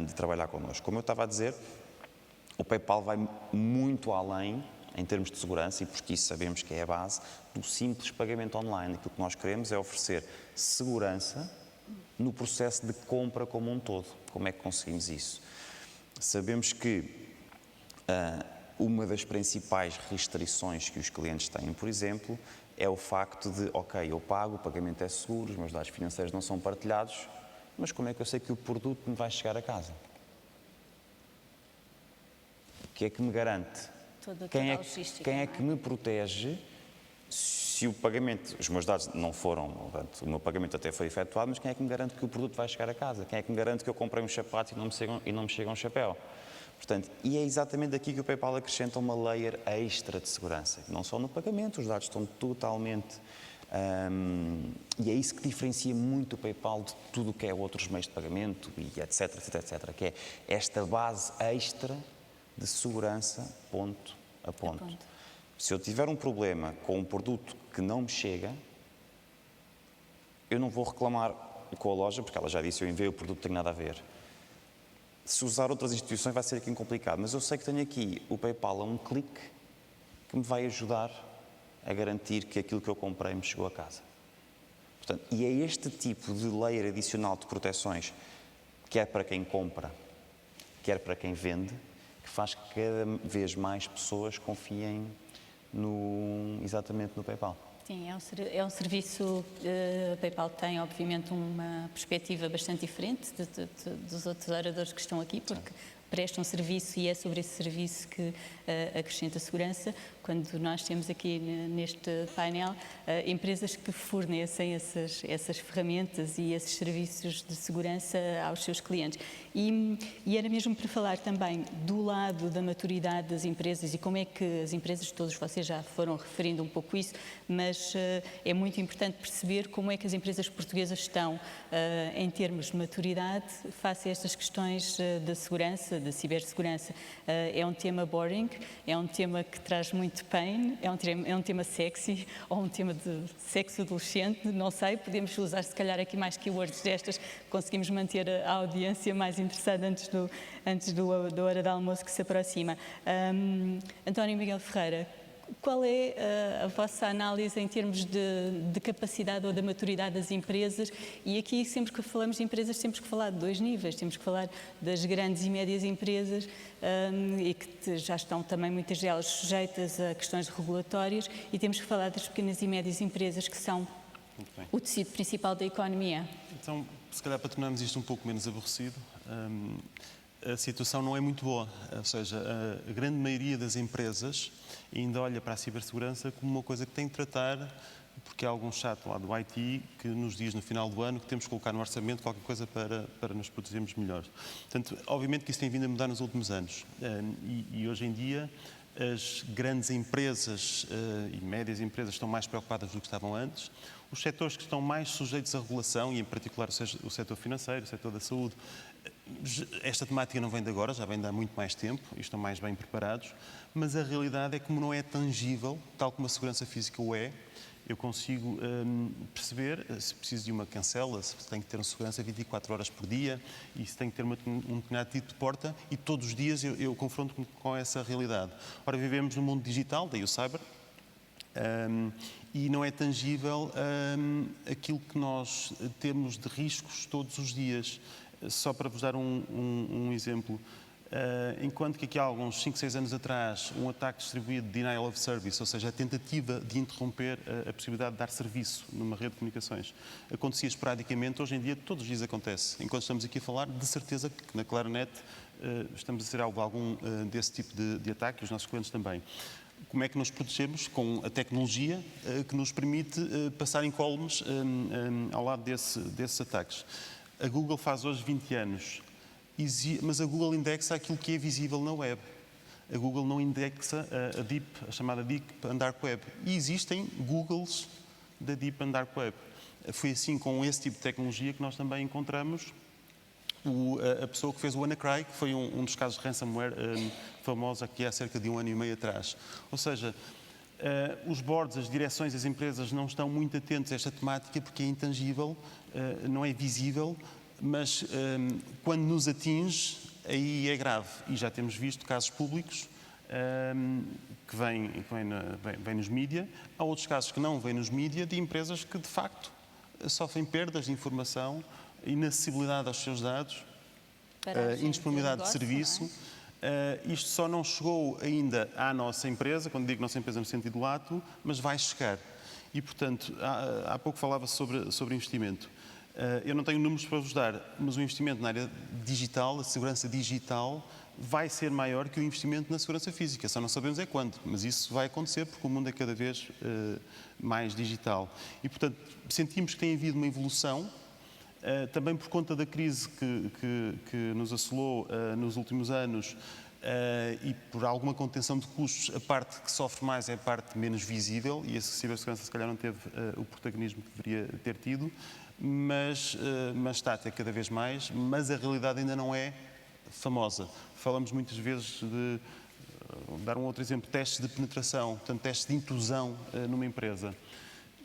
de trabalhar connosco. Como eu estava a dizer, o PayPal vai muito além em termos de segurança, e porque isso sabemos que é a base do simples pagamento online. Aquilo que nós queremos é oferecer segurança no processo de compra como um todo. Como é que conseguimos isso? Sabemos que uma das principais restrições que os clientes têm, por exemplo, é o facto de, ok, eu pago, o pagamento é seguro, os meus dados financeiros não são partilhados, mas como é que eu sei que o produto me vai chegar a casa? O que é que me garante? Quem é que me protege se o pagamento, os meus dados não foram, portanto, o meu pagamento até foi efetuado, mas quem é que me garante que o produto vai chegar a casa? Quem é que me garante que eu comprei um sapato e não me chega um chapéu? Portanto, e é exatamente aqui que o PayPal acrescenta uma layer extra de segurança. Não só no pagamento, os dados estão totalmente... e é isso que diferencia muito o PayPal de tudo o que é outros meios de pagamento, e etc, que é esta base extra de segurança ponto a ponto. Se eu tiver um problema com um produto que não me chega, eu não vou reclamar com a loja, porque ela já disse, eu enviei o produto, não tem nada a ver. Se usar outras instituições vai ser aqui complicado, mas eu sei que tenho aqui o PayPal a um clique que me vai ajudar a garantir que aquilo que eu comprei me chegou a casa. Portanto, e é este tipo de layer adicional de proteções, quer para quem compra, quer para quem vende, que faz que cada vez mais pessoas confiem exatamente no PayPal. Sim, é um serviço, a PayPal tem obviamente uma perspectiva bastante diferente dos outros oradores que estão aqui, porque presta um serviço e é sobre esse serviço que acrescenta segurança. Quando nós temos aqui neste painel empresas que fornecem essas ferramentas e esses serviços de segurança aos seus clientes. E era mesmo para falar também do lado da maturidade das empresas e como é que as empresas, todos vocês já foram referindo um pouco isso, mas é muito importante perceber como é que as empresas portuguesas estão em termos de maturidade face a estas questões da segurança, da cibersegurança. É um tema boring, é um tema que traz muito pain, é um tema sexy ou um tema de sexo adolescente, não sei, podemos usar se calhar aqui mais keywords destas, conseguimos manter a audiência mais interessada antes da hora de almoço que se aproxima. António Miguel Ferreira, qual é a vossa análise em termos de capacidade ou da maturidade das empresas? E aqui, sempre que falamos de empresas, temos que falar de dois níveis. Temos que falar das grandes e médias empresas e que já estão também, muitas delas, sujeitas a questões regulatórias, e temos que falar das pequenas e médias empresas, que são o tecido principal da economia. Então, se calhar para tornarmos isto um pouco menos aborrecido, a situação não é muito boa. Ou seja, a grande maioria das empresas ainda olha para a cibersegurança como uma coisa que tem de tratar, porque há algum chato lá do IT que nos diz no final do ano que temos que colocar no orçamento qualquer coisa para nos protegermos melhor. Portanto, obviamente que isso tem vindo a mudar nos últimos anos. E hoje em dia as grandes empresas e médias empresas estão mais preocupadas do que estavam antes. Os setores que estão mais sujeitos à regulação, e em particular o setor financeiro, o setor da saúde, esta temática não vem de agora, já vem de há muito mais tempo e estão mais bem preparados, mas a realidade é que, como não é tangível, tal como a segurança física o é, eu consigo perceber se preciso de uma cancela, se tem que ter uma segurança 24 horas por dia e se tem que ter um determinado tipo de porta, e todos os dias eu confronto-me com essa realidade. Ora, vivemos num mundo digital, daí o cyber, e não é tangível aquilo que nós temos de riscos todos os dias. Só para vos dar um exemplo, enquanto que aqui há alguns 5, 6 anos atrás, um ataque distribuído de denial of service, ou seja, a tentativa de interromper a possibilidade de dar serviço numa rede de comunicações, acontecia esporadicamente, hoje em dia todos os dias acontece. Enquanto estamos aqui a falar, de certeza que na Claranet estamos a ser alvo de algum desse tipo de ataque, e os nossos clientes também. Como é que nos protegemos? Com a tecnologia que nos permite passar incólumes ao lado desses ataques. A Google faz hoje 20 anos, mas a Google indexa aquilo que é visível na web. A Google não indexa a chamada Deep and Dark Web. E existem Googles da Deep and Dark Web. Foi assim, com esse tipo de tecnologia, que nós também encontramos a pessoa que fez o WannaCry, que foi um dos casos de ransomware famosos aqui há cerca de 1 ano e meio atrás. Ou seja, os boards, as direções, as empresas não estão muito atentos a esta temática porque é intangível, não é visível, mas quando nos atinge, aí é grave. E já temos visto casos públicos que vêm nos mídia. Há outros casos que não vêm nos mídia, de empresas que, de facto, sofrem perdas de informação, inacessibilidade aos seus dados, indisponibilidade de serviço. Isto só não chegou ainda à nossa empresa, quando digo nossa empresa no sentido lato, mas vai chegar. E, portanto, há pouco falava sobre investimento. Eu não tenho números para vos dar, mas o investimento na área digital, a segurança digital, vai ser maior que o investimento na segurança física. Só não sabemos é quando, mas isso vai acontecer porque o mundo é cada vez mais digital. E, portanto, sentimos que tem havido uma evolução, também por conta da crise que nos assolou nos últimos anos e por alguma contenção de custos. A parte que sofre mais é a parte menos visível, e a cibersegurança se calhar não teve o protagonismo que deveria ter tido, mas está a ter cada vez mais, mas a realidade ainda não é famosa. Falamos muitas vezes de, dar um outro exemplo, testes de penetração, portanto testes de intrusão numa empresa.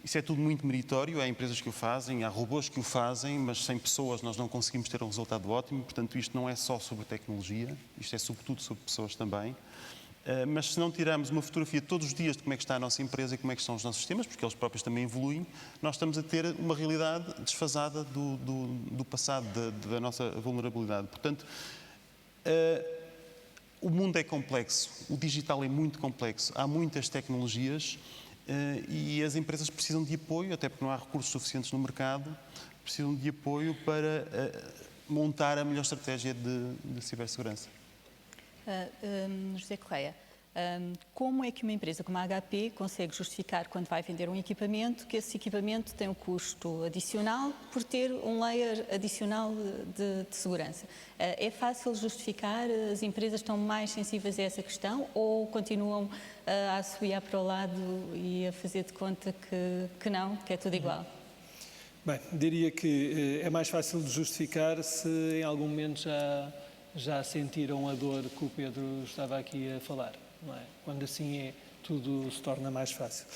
Isso é tudo muito meritório, há empresas que o fazem, há robôs que o fazem, mas sem pessoas nós não conseguimos ter um resultado ótimo. Portanto, isto não é só sobre tecnologia, isto é sobretudo sobre pessoas também. Mas se não tirarmos uma fotografia todos os dias de como é que está a nossa empresa e como é que estão os nossos sistemas, porque eles próprios também evoluem, nós estamos a ter uma realidade desfasada do passado, da nossa vulnerabilidade. Portanto, o mundo é complexo, o digital é muito complexo, há muitas tecnologias, e as empresas precisam de apoio, até porque não há recursos suficientes no mercado, precisam de apoio para montar a melhor estratégia de cibersegurança. José Correia, como é que uma empresa como a HP consegue justificar, quando vai vender um equipamento, que esse equipamento tem um custo adicional por ter um layer adicional de segurança? É fácil justificar? As empresas estão mais sensíveis a essa questão ou continuam a assobiar para o lado e a fazer de conta que não, que é tudo igual? Bem, diria que é mais fácil de justificar se em algum momento já sentiram a dor que o Pedro estava aqui a falar, não é? Quando assim é, tudo se torna mais fácil.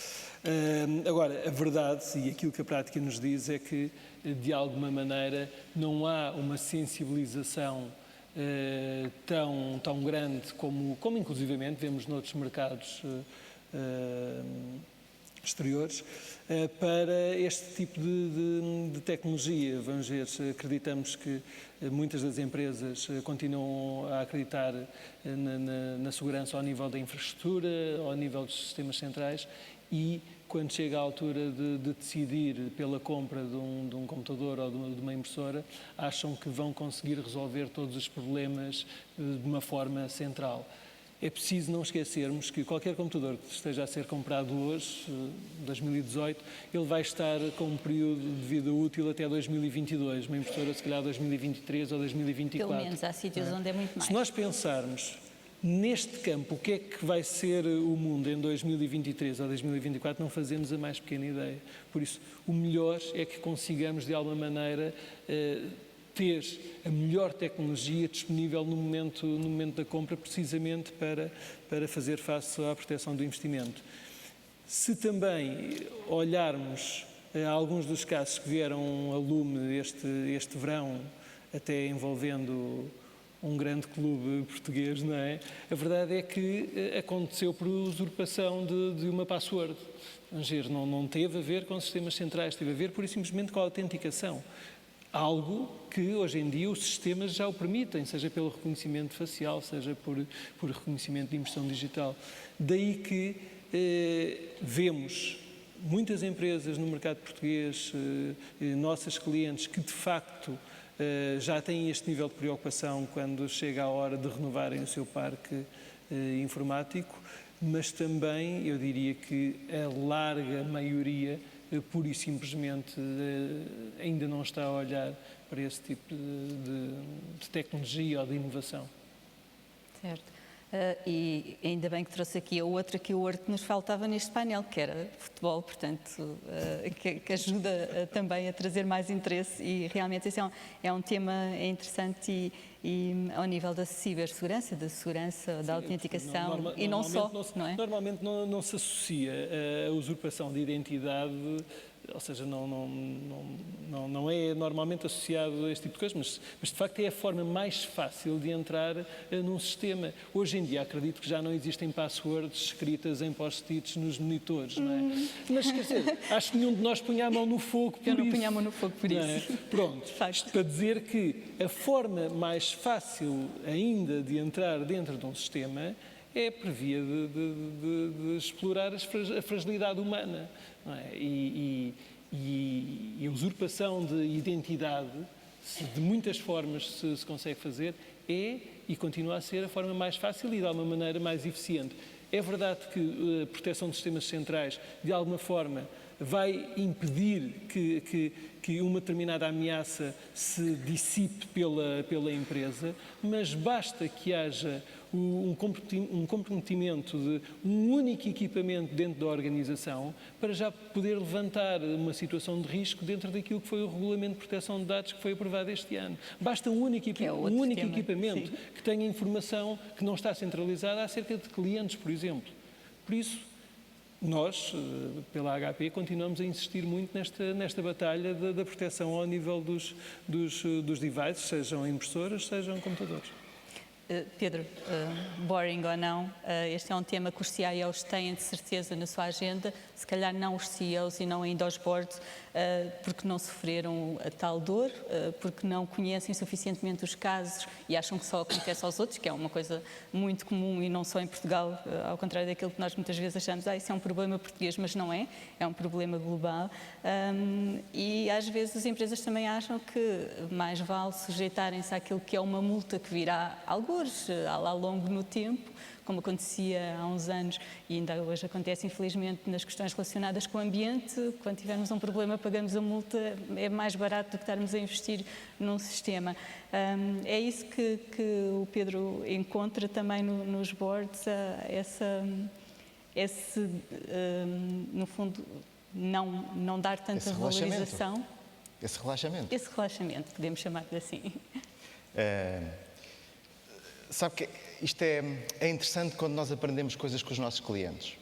Agora, a verdade e aquilo que a prática nos diz é que, de alguma maneira, não há uma sensibilização tão grande como inclusivamente vemos noutros mercados exteriores, para este tipo de tecnologia. Vamos ver, acreditamos que muitas das empresas continuam a acreditar na segurança ao nível da infraestrutura, ao nível dos sistemas centrais, e quando chega a altura de decidir pela compra de um computador ou de uma impressora, acham que vão conseguir resolver todos os problemas de uma forma central. É preciso não esquecermos que qualquer computador que esteja a ser comprado hoje, 2018, ele vai estar com um período de vida útil até 2022, uma impressora se calhar 2023 ou 2024. Pelo menos há sítios onde é muito mais. Se nós pensarmos neste campo, o que é que vai ser o mundo em 2023 ou 2024, não fazemos a mais pequena ideia. Por isso, o melhor é que consigamos, de alguma maneira, ter a melhor tecnologia disponível no momento da compra, precisamente para fazer face à proteção do investimento. Se também olharmos a alguns dos casos que vieram a lume este verão, até envolvendo um grande clube português, não é? A verdade é que aconteceu por usurpação de uma password. Não teve a ver com sistemas centrais, teve a ver pura e simplesmente com a autenticação. Algo que hoje em dia os sistemas já o permitem, seja pelo reconhecimento facial, seja por reconhecimento de impressão digital. Daí que vemos muitas empresas no mercado português, nossas clientes, que de facto já têm este nível de preocupação quando chega a hora de renovarem o seu parque informático, mas também eu diria que a larga maioria pura e simplesmente ainda não está a olhar para esse tipo de tecnologia ou de inovação. Certo. E ainda bem que trouxe aqui a outra keyword que nos faltava neste painel, que era futebol, portanto, que ajuda também a trazer mais interesse, e realmente esse é um tema interessante e ao nível da cibersegurança, da segurança, da autenticação, e não só, não é? Normalmente não se associa a usurpação de identidade, ou seja, não é normalmente associado a este tipo de coisas, mas de facto é a forma mais fácil de entrar num sistema. Hoje em dia acredito que já não existem passwords escritas em post-its nos monitores, não é? Mas quer dizer, acho que nenhum de nós punha a mão no fogo por isso. Eu não punha a mão no fogo por isso. É? Pronto, isto para dizer que a forma mais fácil ainda de entrar dentro de um sistema é por via de explorar a fragilidade humana. Não é? E a usurpação de identidade, de muitas formas se consegue fazer, e continua a ser a forma mais fácil e de alguma maneira mais eficiente. É verdade que a proteção dos sistemas centrais, de alguma forma, vai impedir que uma determinada ameaça se dissipe pela empresa, mas basta que haja um comprometimento de um único equipamento dentro da organização para já poder levantar uma situação de risco dentro daquilo que foi o Regulamento de Proteção de Dados que foi aprovado este ano. Basta um único equipamento que tenha informação que não está centralizada acerca de clientes, por exemplo. Por isso, nós, pela HP, continuamos a insistir muito nesta batalha da proteção ao nível dos devices, sejam impressoras, sejam computadores. Pedro, boring ou não, este é um tema que os CIOs têm de certeza na sua agenda, se calhar não os CEOs e não ainda os boards, porque não sofreram a tal dor, porque não conhecem suficientemente os casos e acham que só acontece aos outros, que é uma coisa muito comum e não só em Portugal, ao contrário daquilo que nós muitas vezes achamos, isso é um problema português, mas não é um problema global. E às vezes as empresas também acham que mais vale sujeitarem-se àquilo que é uma multa que virá alguns ao longo no tempo, como acontecia há uns anos e ainda hoje acontece, infelizmente, nas questões relacionadas com o ambiente. Quando tivermos um problema, pagamos a multa, é mais barato do que estarmos a investir num sistema. É isso que o Pedro encontra também nos boards, no fundo, não dar tanta valorização. Esse relaxamento. Esse relaxamento, podemos chamar-lhe assim. Sabe que isto é interessante quando nós aprendemos coisas com os nossos clientes.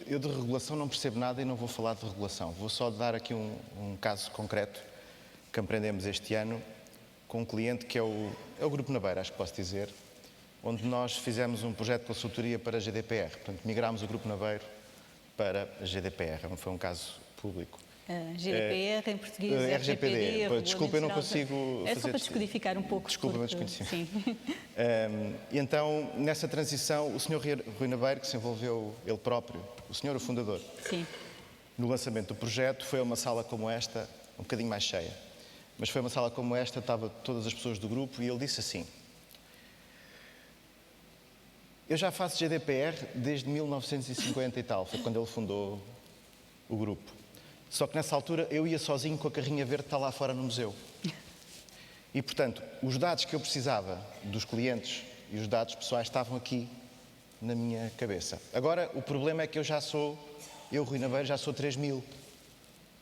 Eu de regulação não percebo nada e não vou falar de regulação. Vou só dar aqui um caso concreto que aprendemos este ano com um cliente que é o Grupo Nabeiro, acho que posso dizer, onde nós fizemos um projeto de consultoria para a GDPR. Portanto, migrámos o Grupo Nabeiro para a GDPR. Foi um caso público. GDPR em português, RGPD. Desculpa, eu não consigo É só fazer para descodificar um pouco. Desculpa, mas porque, desconheci. sim. E então, nessa transição, o Sr. Rui Nabeiro, que se envolveu ele próprio, o senhor, o fundador, Sim. no lançamento do projeto, foi a uma sala como esta, um bocadinho mais cheia. Mas foi uma sala como esta, estavam todas as pessoas do grupo e ele disse assim: eu já faço GDPR desde 1950 e tal, foi quando ele fundou o grupo. Só que nessa altura eu ia sozinho com a carrinha verde que está lá fora no museu. E, portanto, os dados que eu precisava dos clientes e os dados pessoais estavam aqui na minha cabeça. Agora, o problema é que eu, Rui Nabeiro, já sou 3.000.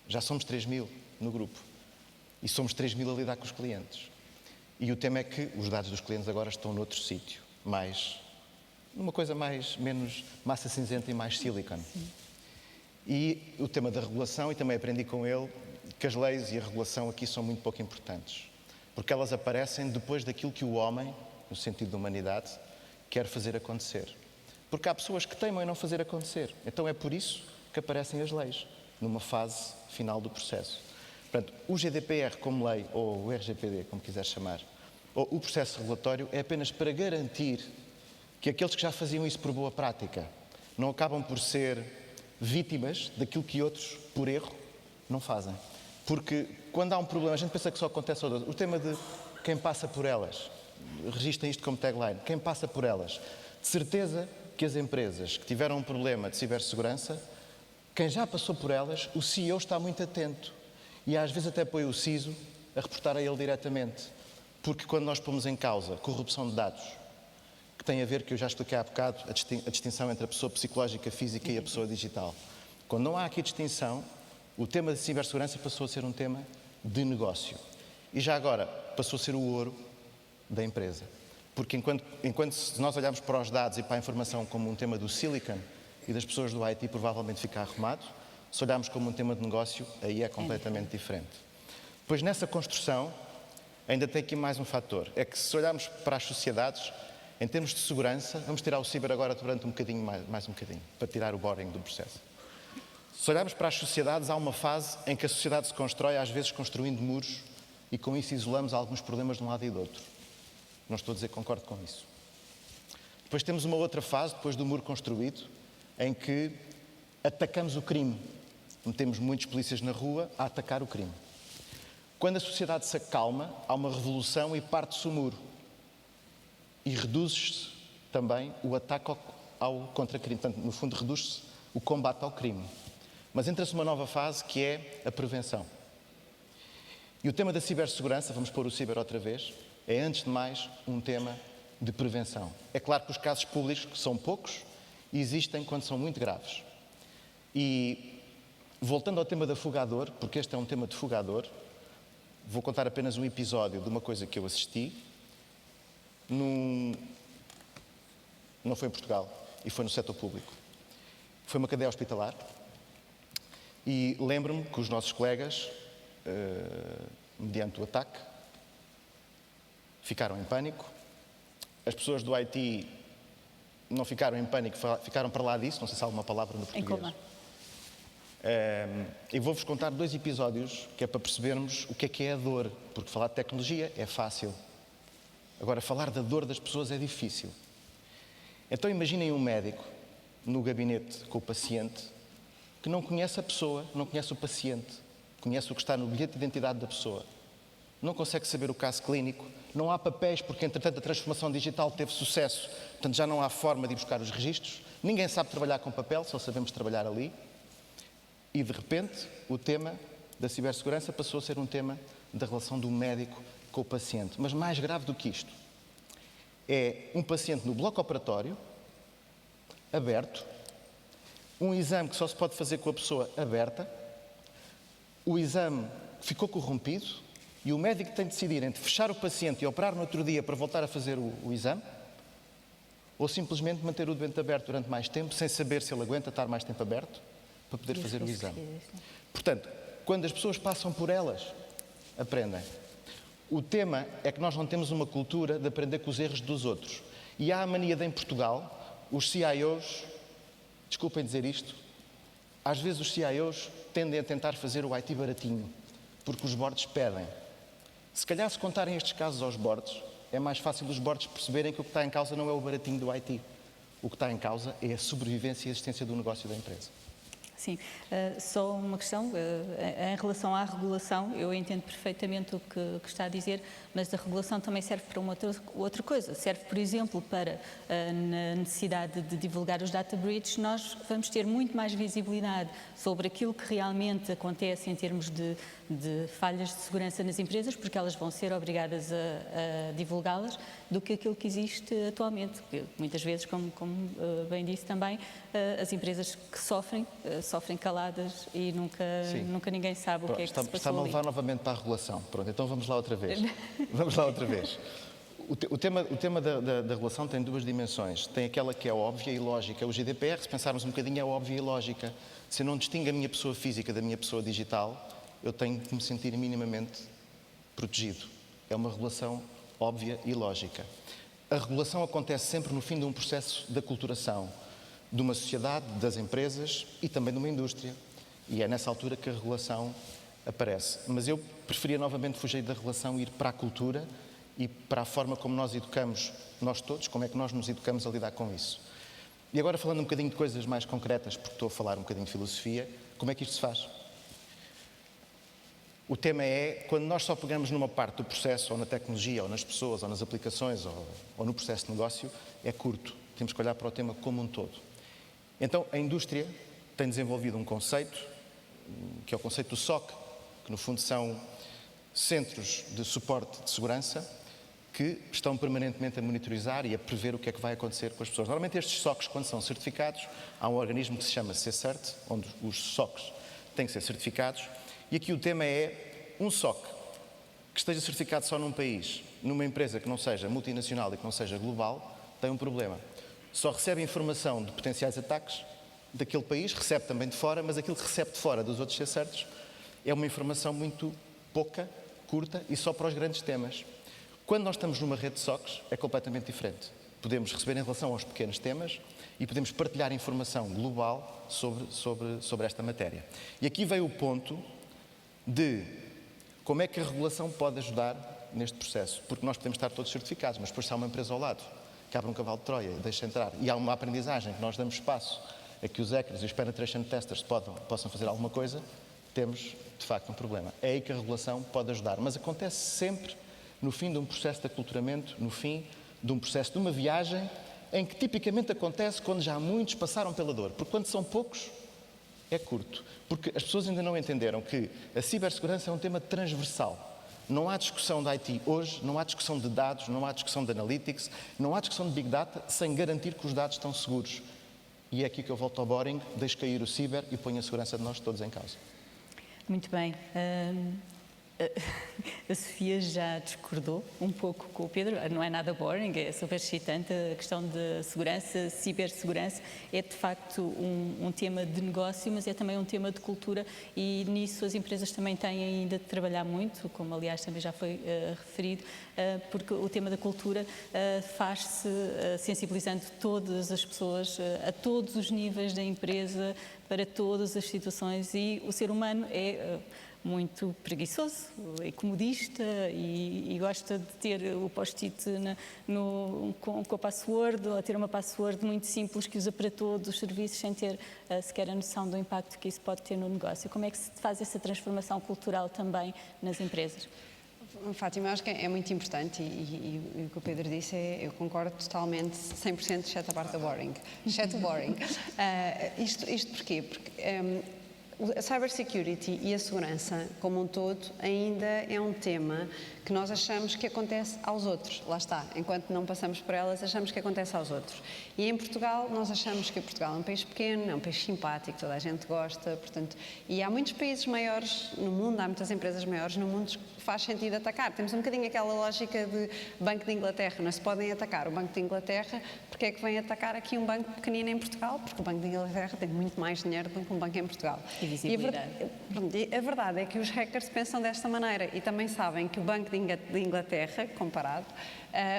Já somos 3.000 no grupo. E somos 3.000 a lidar com os clientes. E o tema é que os dados dos clientes agora estão noutro sítio, numa coisa menos massa cinzenta e mais silicon. E o tema da regulação, e também aprendi com ele, que as leis e a regulação aqui são muito pouco importantes. Porque elas aparecem depois daquilo que o homem, no sentido da humanidade, quer fazer acontecer. Porque há pessoas que teimam em não fazer acontecer. Então é por isso que aparecem as leis, numa fase final do processo. Portanto, o GDPR como lei, ou o RGPD, como quiser chamar, ou o processo regulatório, é apenas para garantir que aqueles que já faziam isso por boa prática não acabam por ser vítimas daquilo que outros, por erro, não fazem. Porque quando há um problema, a gente pensa que só acontece ao outro. O tema de quem passa por elas, registrem isto como tagline, quem passa por elas. De certeza que as empresas que tiveram um problema de cibersegurança, quem já passou por elas, o CEO está muito atento. E às vezes até põe o CISO a reportar a ele diretamente. Porque quando nós pomos em causa corrupção de dados, que tem a ver, que eu já expliquei há bocado, a distinção entre a pessoa psicológica, física e a pessoa digital. Quando não há aqui distinção, o tema de cibersegurança passou a ser um tema de negócio. E já agora passou a ser o ouro da empresa. Porque enquanto se nós olharmos para os dados e para a informação como um tema do silicon e das pessoas do IT, provavelmente fica arrumado. Se olharmos como um tema de negócio, aí é completamente diferente. Pois nessa construção, ainda tem aqui mais um fator. É que se olharmos para as sociedades, em termos de segurança, vamos tirar o ciber agora durante um bocadinho, mais um bocadinho, para tirar o boring do processo. Se olharmos para as sociedades, há uma fase em que a sociedade se constrói, às vezes construindo muros, e com isso isolamos alguns problemas de um lado e do outro. Não estou a dizer que concordo com isso. Depois temos uma outra fase, depois do muro construído, em que atacamos o crime. Metemos muitos polícias na rua a atacar o crime. Quando a sociedade se acalma, há uma revolução e parte-se o muro. E reduz-se também o ataque ao contra-crime. Portanto, no fundo, reduz-se o combate ao crime. Mas entra-se uma nova fase, que é a prevenção. E o tema da cibersegurança, vamos pôr o ciber outra vez, é, antes de mais, um tema de prevenção. É claro que os casos públicos, que são poucos, existem quando são muito graves. E, voltando ao tema da fuga à dor, porque este é um tema de fuga à dor, vou contar apenas um episódio de uma coisa que eu assisti. Não foi em Portugal, e foi no setor público. Foi uma cadeia hospitalar. E lembro-me que os nossos colegas, mediante o ataque, ficaram em pânico. As pessoas do IT não ficaram em pânico, ficaram para lá disso, não sei se há alguma palavra no português. Em coma. E vou-vos contar 2 episódios que é para percebermos o que é a dor, porque falar de tecnologia é fácil. Agora, falar da dor das pessoas é difícil. Então imaginem um médico no gabinete com o paciente que não conhece a pessoa, não conhece o paciente, conhece o que está no bilhete de identidade da pessoa. Não consegue saber o caso clínico, não há papéis porque, entretanto, a transformação digital teve sucesso, portanto já não há forma de ir buscar os registros, ninguém sabe trabalhar com papel, só sabemos trabalhar ali. E, de repente, o tema da cibersegurança passou a ser um tema da relação do médico com o paciente. Mas mais grave do que isto, é um paciente no bloco operatório, aberto, um exame que só se pode fazer com a pessoa aberta, o exame ficou corrompido e o médico tem de decidir entre fechar o paciente e operar no outro dia para voltar a fazer o exame, ou simplesmente manter o doente aberto durante mais tempo, sem saber se ele aguenta estar mais tempo aberto, para poder fazer o exame. Portanto, quando as pessoas passam por elas, aprendem. O tema é que nós não temos uma cultura de aprender com os erros dos outros. E há a mania de, em Portugal, os CIOs, desculpem dizer isto, às vezes os CIOs tendem a tentar fazer o IT baratinho, porque os boards pedem. Se calhar, se contarem estes casos aos boards, é mais fácil os boards perceberem que o que está em causa não é o baratinho do IT. O que está em causa é a sobrevivência e a existência do negócio da empresa. Sim, só uma questão, em relação à regulação, eu entendo perfeitamente o que está a dizer, mas a regulação também serve para uma outra coisa. Serve, por exemplo, para na necessidade de divulgar os data breaches, nós vamos ter muito mais visibilidade sobre aquilo que realmente acontece em termos de falhas de segurança nas empresas, porque elas vão ser obrigadas a divulgá-las, do que aquilo que existe atualmente. Porque muitas vezes, como bem disse também, as empresas que sofrem caladas e nunca ninguém sabe o que é que se passou Está-me a ali. levar novamente para a regulação. Pronto, então vamos lá outra vez. Vamos lá outra vez. O tema da regulação tem duas dimensões. Tem aquela que é óbvia e lógica. O GDPR, se pensarmos um bocadinho, é óbvia e lógica. Se eu não distingo a minha pessoa física da minha pessoa digital, eu tenho que me sentir minimamente protegido. É uma regulação óbvia e lógica. A regulação acontece sempre no fim de um processo de aculturação de uma sociedade, das empresas e também de uma indústria. E é nessa altura que a regulação aparece. Mas eu preferia novamente fugir da regulação e ir para a cultura e para a forma como nós educamos, nós todos, como é que nós nos educamos a lidar com isso. E agora falando um bocadinho de coisas mais concretas, porque estou a falar um bocadinho de filosofia, como é que isto se faz? O tema é, quando nós só pegamos numa parte do processo, ou na tecnologia, ou nas pessoas, ou nas aplicações, ou no processo de negócio, é curto. Temos que olhar para o tema como um todo. Então, a indústria tem desenvolvido um conceito, que é o conceito do SOC, que no fundo são centros de suporte de segurança, que estão permanentemente a monitorizar e a prever o que é que vai acontecer com as pessoas. Normalmente estes SOCs, quando são certificados, há um organismo que se chama CCERT, onde os SOCs têm que ser certificados, e aqui o tema é um SOC que esteja certificado só num país, numa empresa que não seja multinacional e que não seja global, tem um problema. Só recebe informação de potenciais ataques daquele país, recebe também de fora, mas aquilo que recebe de fora dos outros CCERTs é uma informação muito pouca, curta e só para os grandes temas. Quando nós estamos numa rede de SOCs, é completamente diferente. Podemos receber em relação aos pequenos temas e podemos partilhar informação global sobre esta matéria. E aqui veio o ponto de como é que a regulação pode ajudar neste processo. Porque nós podemos estar todos certificados, mas depois se há uma empresa ao lado que abre um cavalo de Troia e deixa entrar, e há uma aprendizagem que nós damos espaço a que os hackers e os penetration testers possam fazer alguma coisa, temos, de facto, um problema. É aí que a regulação pode ajudar. Mas acontece sempre no fim de um processo de aculturamento, no fim de um processo de uma viagem, em que tipicamente acontece quando já muitos passaram pela dor. Porque quando são poucos, é curto. Porque as pessoas ainda não entenderam que a cibersegurança é um tema transversal. Não há discussão de IT hoje, não há discussão de dados, não há discussão de analytics, não há discussão de Big Data sem garantir que os dados estão seguros. E é aqui que eu volto ao boring, deixo cair o ciber e ponho a segurança de nós todos em causa. Muito bem. A Sofia já discordou um pouco com o Pedro, não é nada boring, é super excitante. A questão de segurança, cibersegurança, é de facto um tema de negócio, mas é também um tema de cultura e nisso as empresas também têm ainda de trabalhar muito, como aliás também já foi referido, porque o tema da cultura faz-se sensibilizando todas as pessoas, a todos os níveis da empresa, para todas as situações e o ser humano é muito preguiçoso, é comodista e gosta de ter o post-it com a password, ou a ter uma password muito simples que usa para todos os serviços sem ter sequer a noção do impacto que isso pode ter no negócio. Como é que se faz essa transformação cultural também nas empresas? Fátima, acho que é muito importante e o que o Pedro disse, eu concordo totalmente, 100%, exceto a parte da boring. Exceto o boring. Isto porquê? Porque a cybersecurity e a segurança como um todo ainda é um tema que nós achamos que acontece aos outros. Lá está, enquanto não passamos por elas, achamos que acontece aos outros. E em Portugal, nós achamos que Portugal é um país pequeno, é um país simpático, toda a gente gosta, portanto, e há muitos países maiores no mundo, há muitas empresas maiores no mundo que faz sentido atacar. Temos um bocadinho aquela lógica de Banco de Inglaterra, não se podem atacar o Banco de Inglaterra, porque é que vem atacar aqui um banco pequenino em Portugal? Porque o Banco de Inglaterra tem muito mais dinheiro do que um banco em Portugal. E visibilidade. E a verdade é que os hackers pensam desta maneira e também sabem que o Banco de de Inglaterra, comparado,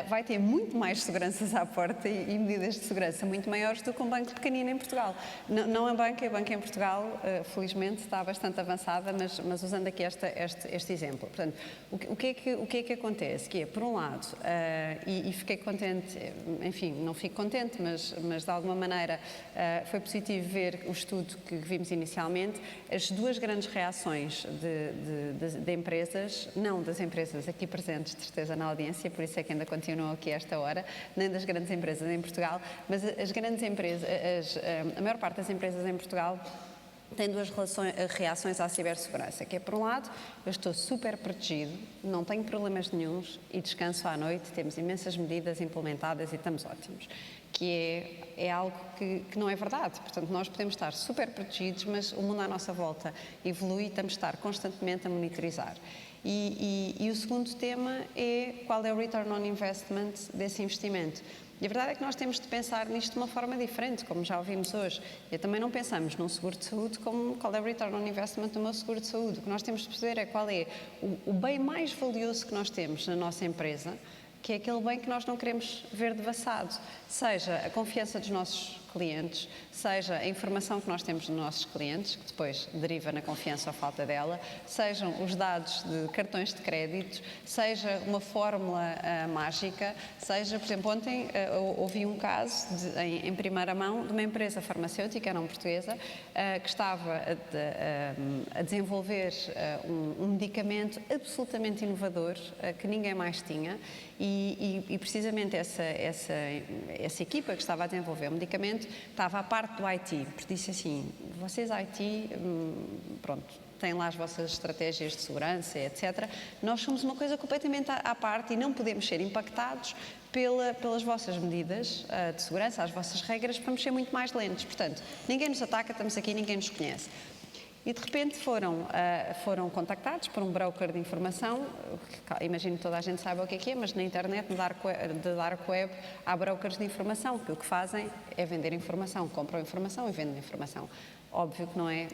vai ter muito mais seguranças à porta e medidas de segurança muito maiores do que um banco pequenino em Portugal. Não a banca em Portugal, felizmente, está bastante avançada, mas usando aqui este exemplo. Portanto, o que é que acontece? Que é, por um lado, e fiquei contente, enfim, não fico contente, mas de alguma maneira foi positivo ver o estudo que vimos inicialmente, as duas grandes reações de empresas, não das empresas aqui presentes, de certeza, na audiência, por isso é que ainda continuam aqui a esta hora, nem das grandes empresas em Portugal, mas as grandes empresas, a maior parte das empresas em Portugal tem duas reações à cibersegurança, que é, por um lado, eu estou super protegido, não tenho problemas nenhuns e descanso à noite, temos imensas medidas implementadas e estamos ótimos, que é algo que não é verdade. Portanto, nós podemos estar super protegidos, mas o mundo à nossa volta evolui e temos de estar constantemente a monitorizar. E o segundo tema é qual é o return on investment desse investimento. E a verdade é que nós temos de pensar nisto de uma forma diferente, como já ouvimos hoje. E também não pensamos num seguro de saúde como qual é o return on investment do meu seguro de saúde. O que nós temos de perceber é qual é o bem mais valioso que nós temos na nossa empresa, que é aquele bem que nós não queremos ver devassado, seja a confiança dos nossos clientes, seja a informação que nós temos dos nossos clientes, que depois deriva na confiança ou falta dela, sejam os dados de cartões de crédito, seja uma fórmula mágica, seja, por exemplo, ontem ouvi um caso em primeira mão de uma empresa farmacêutica, não portuguesa, que estava a desenvolver um medicamento absolutamente inovador que ninguém mais tinha e precisamente essa equipa que estava a desenvolver o medicamento estava à parte do IT, porque disse assim, vocês IT, pronto, têm lá as vossas estratégias de segurança, etc. Nós somos uma coisa completamente à parte e não podemos ser impactados pelas vossas medidas de segurança, as vossas regras, vamos ser muito mais lentos. Portanto, ninguém nos ataca, estamos aqui, ninguém nos conhece. E de repente foram contactados por um broker de informação, imagino que toda a gente saiba o que é, mas na internet, no dark web, há brokers de informação, que o que fazem é vender informação, compram informação e vendem informação. Óbvio que não é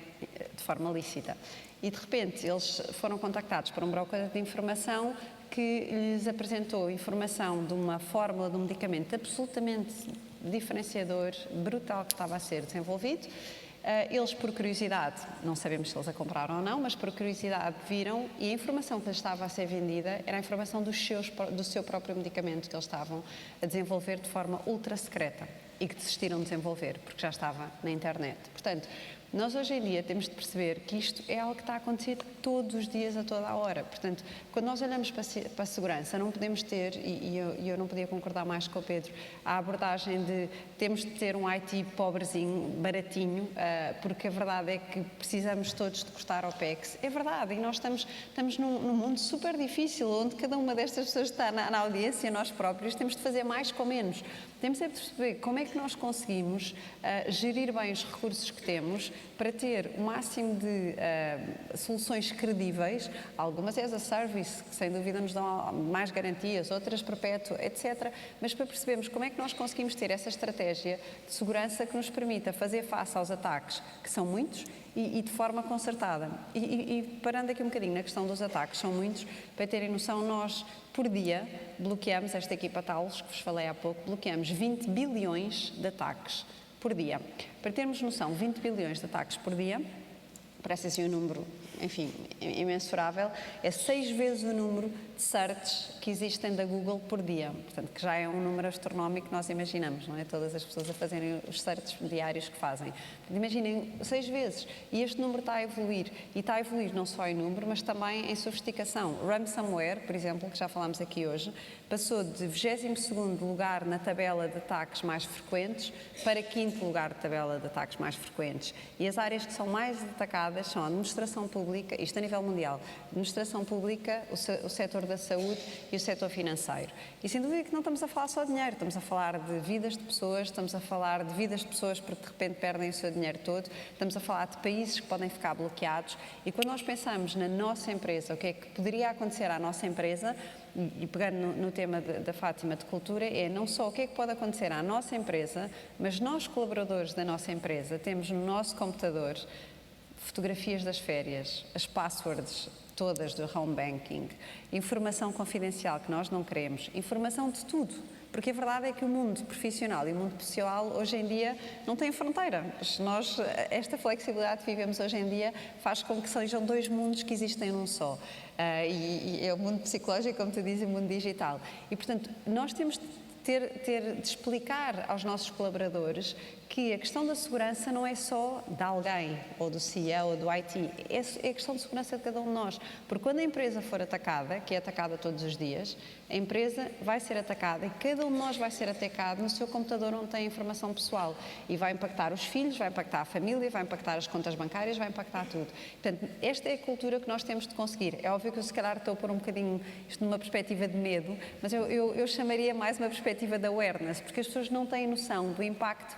de forma lícita. E de repente eles foram contactados por um broker de informação que lhes apresentou informação de uma fórmula de um medicamento absolutamente diferenciador, brutal, que estava a ser desenvolvido. Eles, por curiosidade, não sabemos se eles a compraram ou não, mas por curiosidade viram e a informação que lhes estava a ser vendida era a informação do seu próprio medicamento que eles estavam a desenvolver de forma ultra secreta e que desistiram de desenvolver, porque já estava na internet. Portanto, nós hoje em dia temos de perceber que isto é algo que está a acontecer todos os dias, a toda a hora. Portanto, quando nós olhamos para a segurança, não podemos ter, e eu não podia concordar mais com o Pedro, a abordagem de temos de ter um IT pobrezinho, baratinho, porque a verdade é que precisamos todos de custar OPEX. É verdade, e nós estamos num mundo super difícil, onde cada uma destas pessoas está na audiência, nós próprios, temos de fazer mais com menos. Temos de perceber como é que nós conseguimos gerir bem os recursos que temos para ter o máximo de soluções credíveis, algumas as a service, que sem dúvida nos dão mais garantias, outras perpétuo, etc. Mas para percebermos como é que nós conseguimos ter essa estratégia de segurança que nos permita fazer face aos ataques, que são muitos, e de forma concertada. E parando aqui um bocadinho na questão dos ataques, são muitos, para terem noção, nós, por dia, bloqueamos, esta equipa Talos, que vos falei há pouco, bloqueamos 20 bilhões de ataques por dia. Para termos noção, 20 bilhões de ataques por dia, parece assim um número, enfim, imensurável, é 6 vezes o número de searches que existem da Google por dia. Portanto, que já é um número astronómico que nós imaginamos, não é? Todas as pessoas a fazerem os searches diários que fazem. Imaginem, 6 vezes. E este número está a evoluir. E está a evoluir não só em número, mas também em sofisticação. Ransomware, por exemplo, que já falámos aqui hoje, passou de 22º lugar na tabela de ataques mais frequentes para 5º lugar de tabela de ataques mais frequentes. E as áreas que são mais atacadas são a administração pública, isto a nível mundial, administração pública, o setor da saúde e o setor financeiro. E sem dúvida que não estamos a falar só de dinheiro, estamos a falar de vidas de pessoas, estamos a falar de vidas de pessoas porque de repente perdem o seu dinheiro todo, estamos a falar de países que podem ficar bloqueados e quando nós pensamos na nossa empresa, o que é que poderia acontecer à nossa empresa, e pegando no tema da Fátima de cultura, é não só o que é que pode acontecer à nossa empresa, mas nós colaboradores da nossa empresa temos no nosso computador fotografias das férias, as passwords, todas do home banking, informação confidencial que nós não queremos, informação de tudo. Porque a verdade é que o mundo profissional e o mundo pessoal hoje em dia não tem fronteira. Esta flexibilidade que vivemos hoje em dia faz com que sejam dois mundos que existem num só. E é o mundo psicológico, como tu dizes, e o mundo digital. E, portanto, nós temos de explicar aos nossos colaboradores que a questão da segurança não é só de alguém, ou do CEO, ou do IT, é a questão de segurança de cada um de nós. Porque quando a empresa for atacada, que é atacada todos os dias, a empresa vai ser atacada e cada um de nós vai ser atacado no seu computador onde tem informação pessoal. E vai impactar os filhos, vai impactar a família, vai impactar as contas bancárias, vai impactar tudo. Portanto, esta é a cultura que nós temos de conseguir. É óbvio que eu se calhar estou a pôr um bocadinho isto numa perspectiva de medo, mas eu chamaria mais uma perspectiva de awareness, porque as pessoas não têm noção do impacto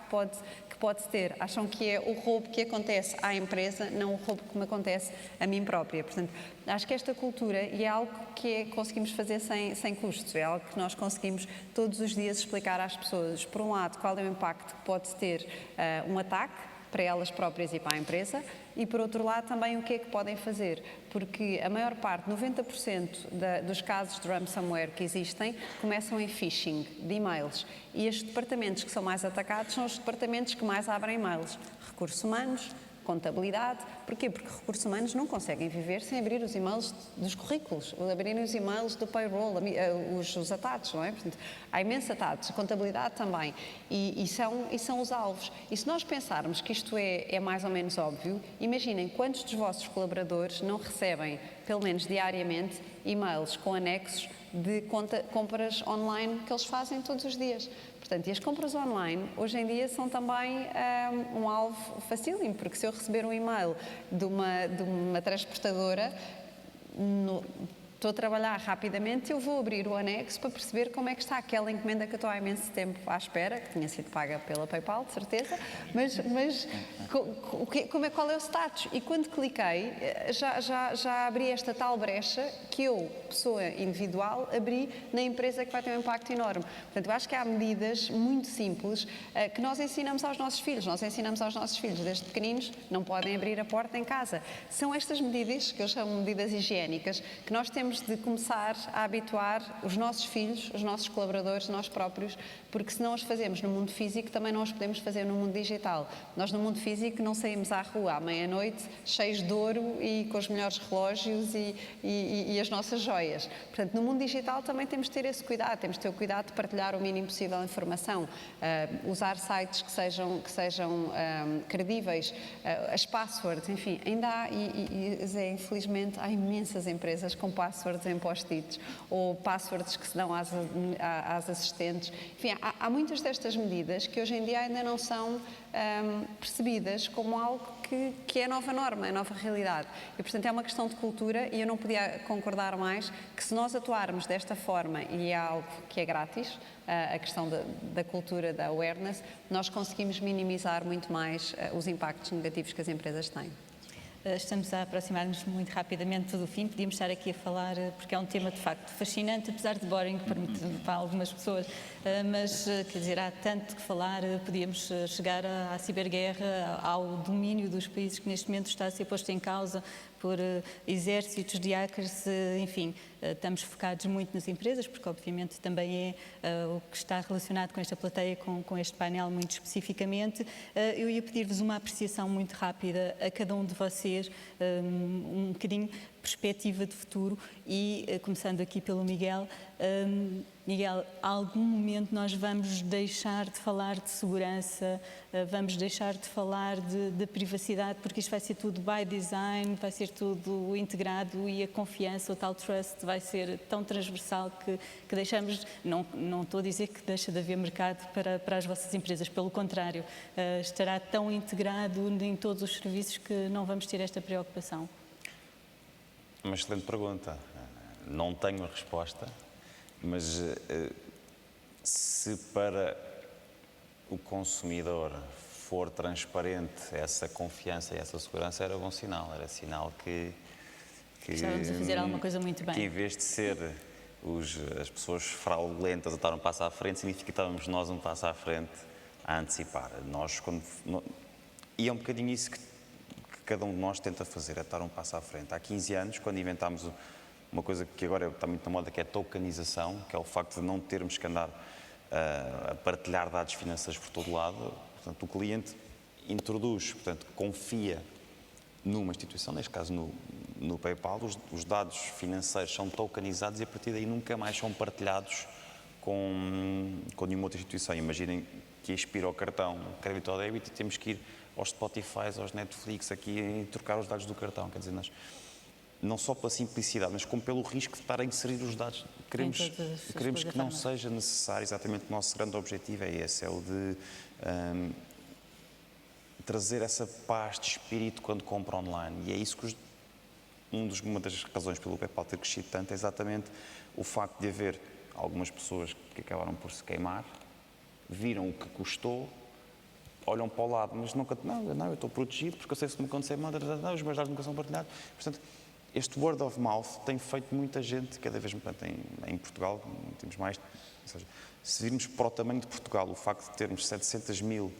que pode ter. Acham que é o roubo que acontece à empresa, não o roubo que me acontece a mim própria. Portanto, acho que esta cultura, e é algo que conseguimos fazer sem custos, é algo que nós conseguimos todos os dias explicar às pessoas, por um lado, qual é o impacto que pode ter um ataque para elas próprias e para a empresa, e por outro lado também o que é que podem fazer, porque a maior parte, 90% dos casos de ransomware que existem, começam em phishing de e-mails, e estes departamentos que são mais atacados são os departamentos que mais abrem e-mails, recursos humanos, contabilidade. Porquê? Porque recursos humanos não conseguem viver sem abrir os e-mails dos currículos, abrirem os e-mails do payroll, os atados, não é? Portanto, há imensos atados, contabilidade também, e são os alvos. E se nós pensarmos que isto é mais ou menos óbvio, imaginem quantos dos vossos colaboradores não recebem, pelo menos diariamente, e-mails com anexos de compras online que eles fazem todos os dias. Portanto, e as compras online, hoje em dia, são também um alvo facílimo, porque se eu receber um e-mail de uma transportadora, estou a trabalhar rapidamente, eu vou abrir o anexo para perceber como é que está aquela encomenda que eu estou há imenso tempo à espera, que tinha sido paga pela PayPal, de certeza, mas qual é o status? E quando cliquei, já abri esta tal brecha que eu, pessoa individual, abri na empresa, que vai ter um impacto enorme. Portanto, eu acho que há medidas muito simples que nós ensinamos aos nossos filhos. Nós ensinamos aos nossos filhos, desde pequeninos, não podem abrir a porta em casa. São estas medidas, que eu chamo medidas higiênicas, que nós temos de começar a habituar os nossos filhos, os nossos colaboradores, nós próprios, porque se não os fazemos no mundo físico, também não os podemos fazer no mundo digital. Nós no mundo físico não saímos à rua à meia-noite cheios de ouro e com os melhores relógios e as nossas joias. Portanto, no mundo digital também temos de ter esse cuidado, temos de ter o cuidado de partilhar o mínimo possível de informação, usar sites que sejam credíveis, as passwords, enfim, ainda há, Zé, infelizmente, há imensas empresas com passwords em post-its ou passwords que se dão às assistentes. Enfim, há muitas destas medidas que hoje em dia ainda não são percebidas como algo que é a nova norma, a nova realidade. E, portanto, é uma questão de cultura e eu não podia concordar mais que se nós atuarmos desta forma, e é algo que é grátis, a questão da cultura, da awareness, nós conseguimos minimizar muito mais os impactos negativos que as empresas têm. Estamos a aproximar-nos muito rapidamente do fim. Podíamos estar aqui a falar, porque é um tema de facto fascinante, apesar de boring para algumas pessoas, mas quer dizer, há tanto que falar. Podíamos chegar à ciberguerra, ao domínio dos países que neste momento está a ser posto em causa por exércitos de hackers, enfim, estamos focados muito nas empresas, porque obviamente também é o que está relacionado com esta plateia, com este painel muito especificamente. Eu ia pedir-vos uma apreciação muito rápida a cada um de vocês, um bocadinho perspectiva de futuro e, começando aqui pelo Miguel, Miguel, a algum momento nós vamos deixar de falar de segurança, vamos deixar de falar de privacidade, porque isto vai ser tudo by design, vai ser tudo integrado e a confiança, o tal trust, vai ser tão transversal que deixamos, não estou a dizer que deixa de haver mercado para as vossas empresas, pelo contrário, estará tão integrado em todos os serviços que não vamos ter esta preocupação. Uma excelente pergunta. Não tenho a resposta, mas se para o consumidor for transparente essa confiança e essa segurança, era bom sinal. Era sinal que estávamos a fazer alguma coisa muito bem. Que em vez de ser as pessoas fraudulentas a estar um passo à frente, significa que estávamos nós um passo à frente a antecipar. E é um bocadinho isso que cada um de nós tenta fazer, é dar um passo à frente. Há 15 anos, quando inventámos uma coisa que agora está muito na moda, que é a tokenização, que é o facto de não termos que andar a partilhar dados financeiros por todo lado, portanto, o cliente introduz, portanto, confia numa instituição, neste caso no PayPal, os dados financeiros são tokenizados e a partir daí nunca mais são partilhados com nenhuma outra instituição. Imaginem que expira o cartão crédito ou débito e temos que ir aos Spotify, aos Netflix aqui e trocar os dados do cartão. Quer dizer, nós, não só pela simplicidade, mas como pelo risco de estar a inserir os dados. Queremos que não seja necessário, exatamente o nosso grande objetivo é esse, é o de trazer essa paz de espírito quando compra online. E é isso que uma das razões pelo PayPal ter crescido tanto é exatamente o facto de haver algumas pessoas que acabaram por se queimar, viram o que custou, olham para o lado, mas nunca, não, eu estou protegido porque eu sei que se me acontecer mal, os meus dados nunca são partilhados. Portanto, este word of mouth tem feito muita gente, cada vez mais, em Portugal, temos mais, ou seja, se virmos para o tamanho de Portugal, o facto de termos 700 mil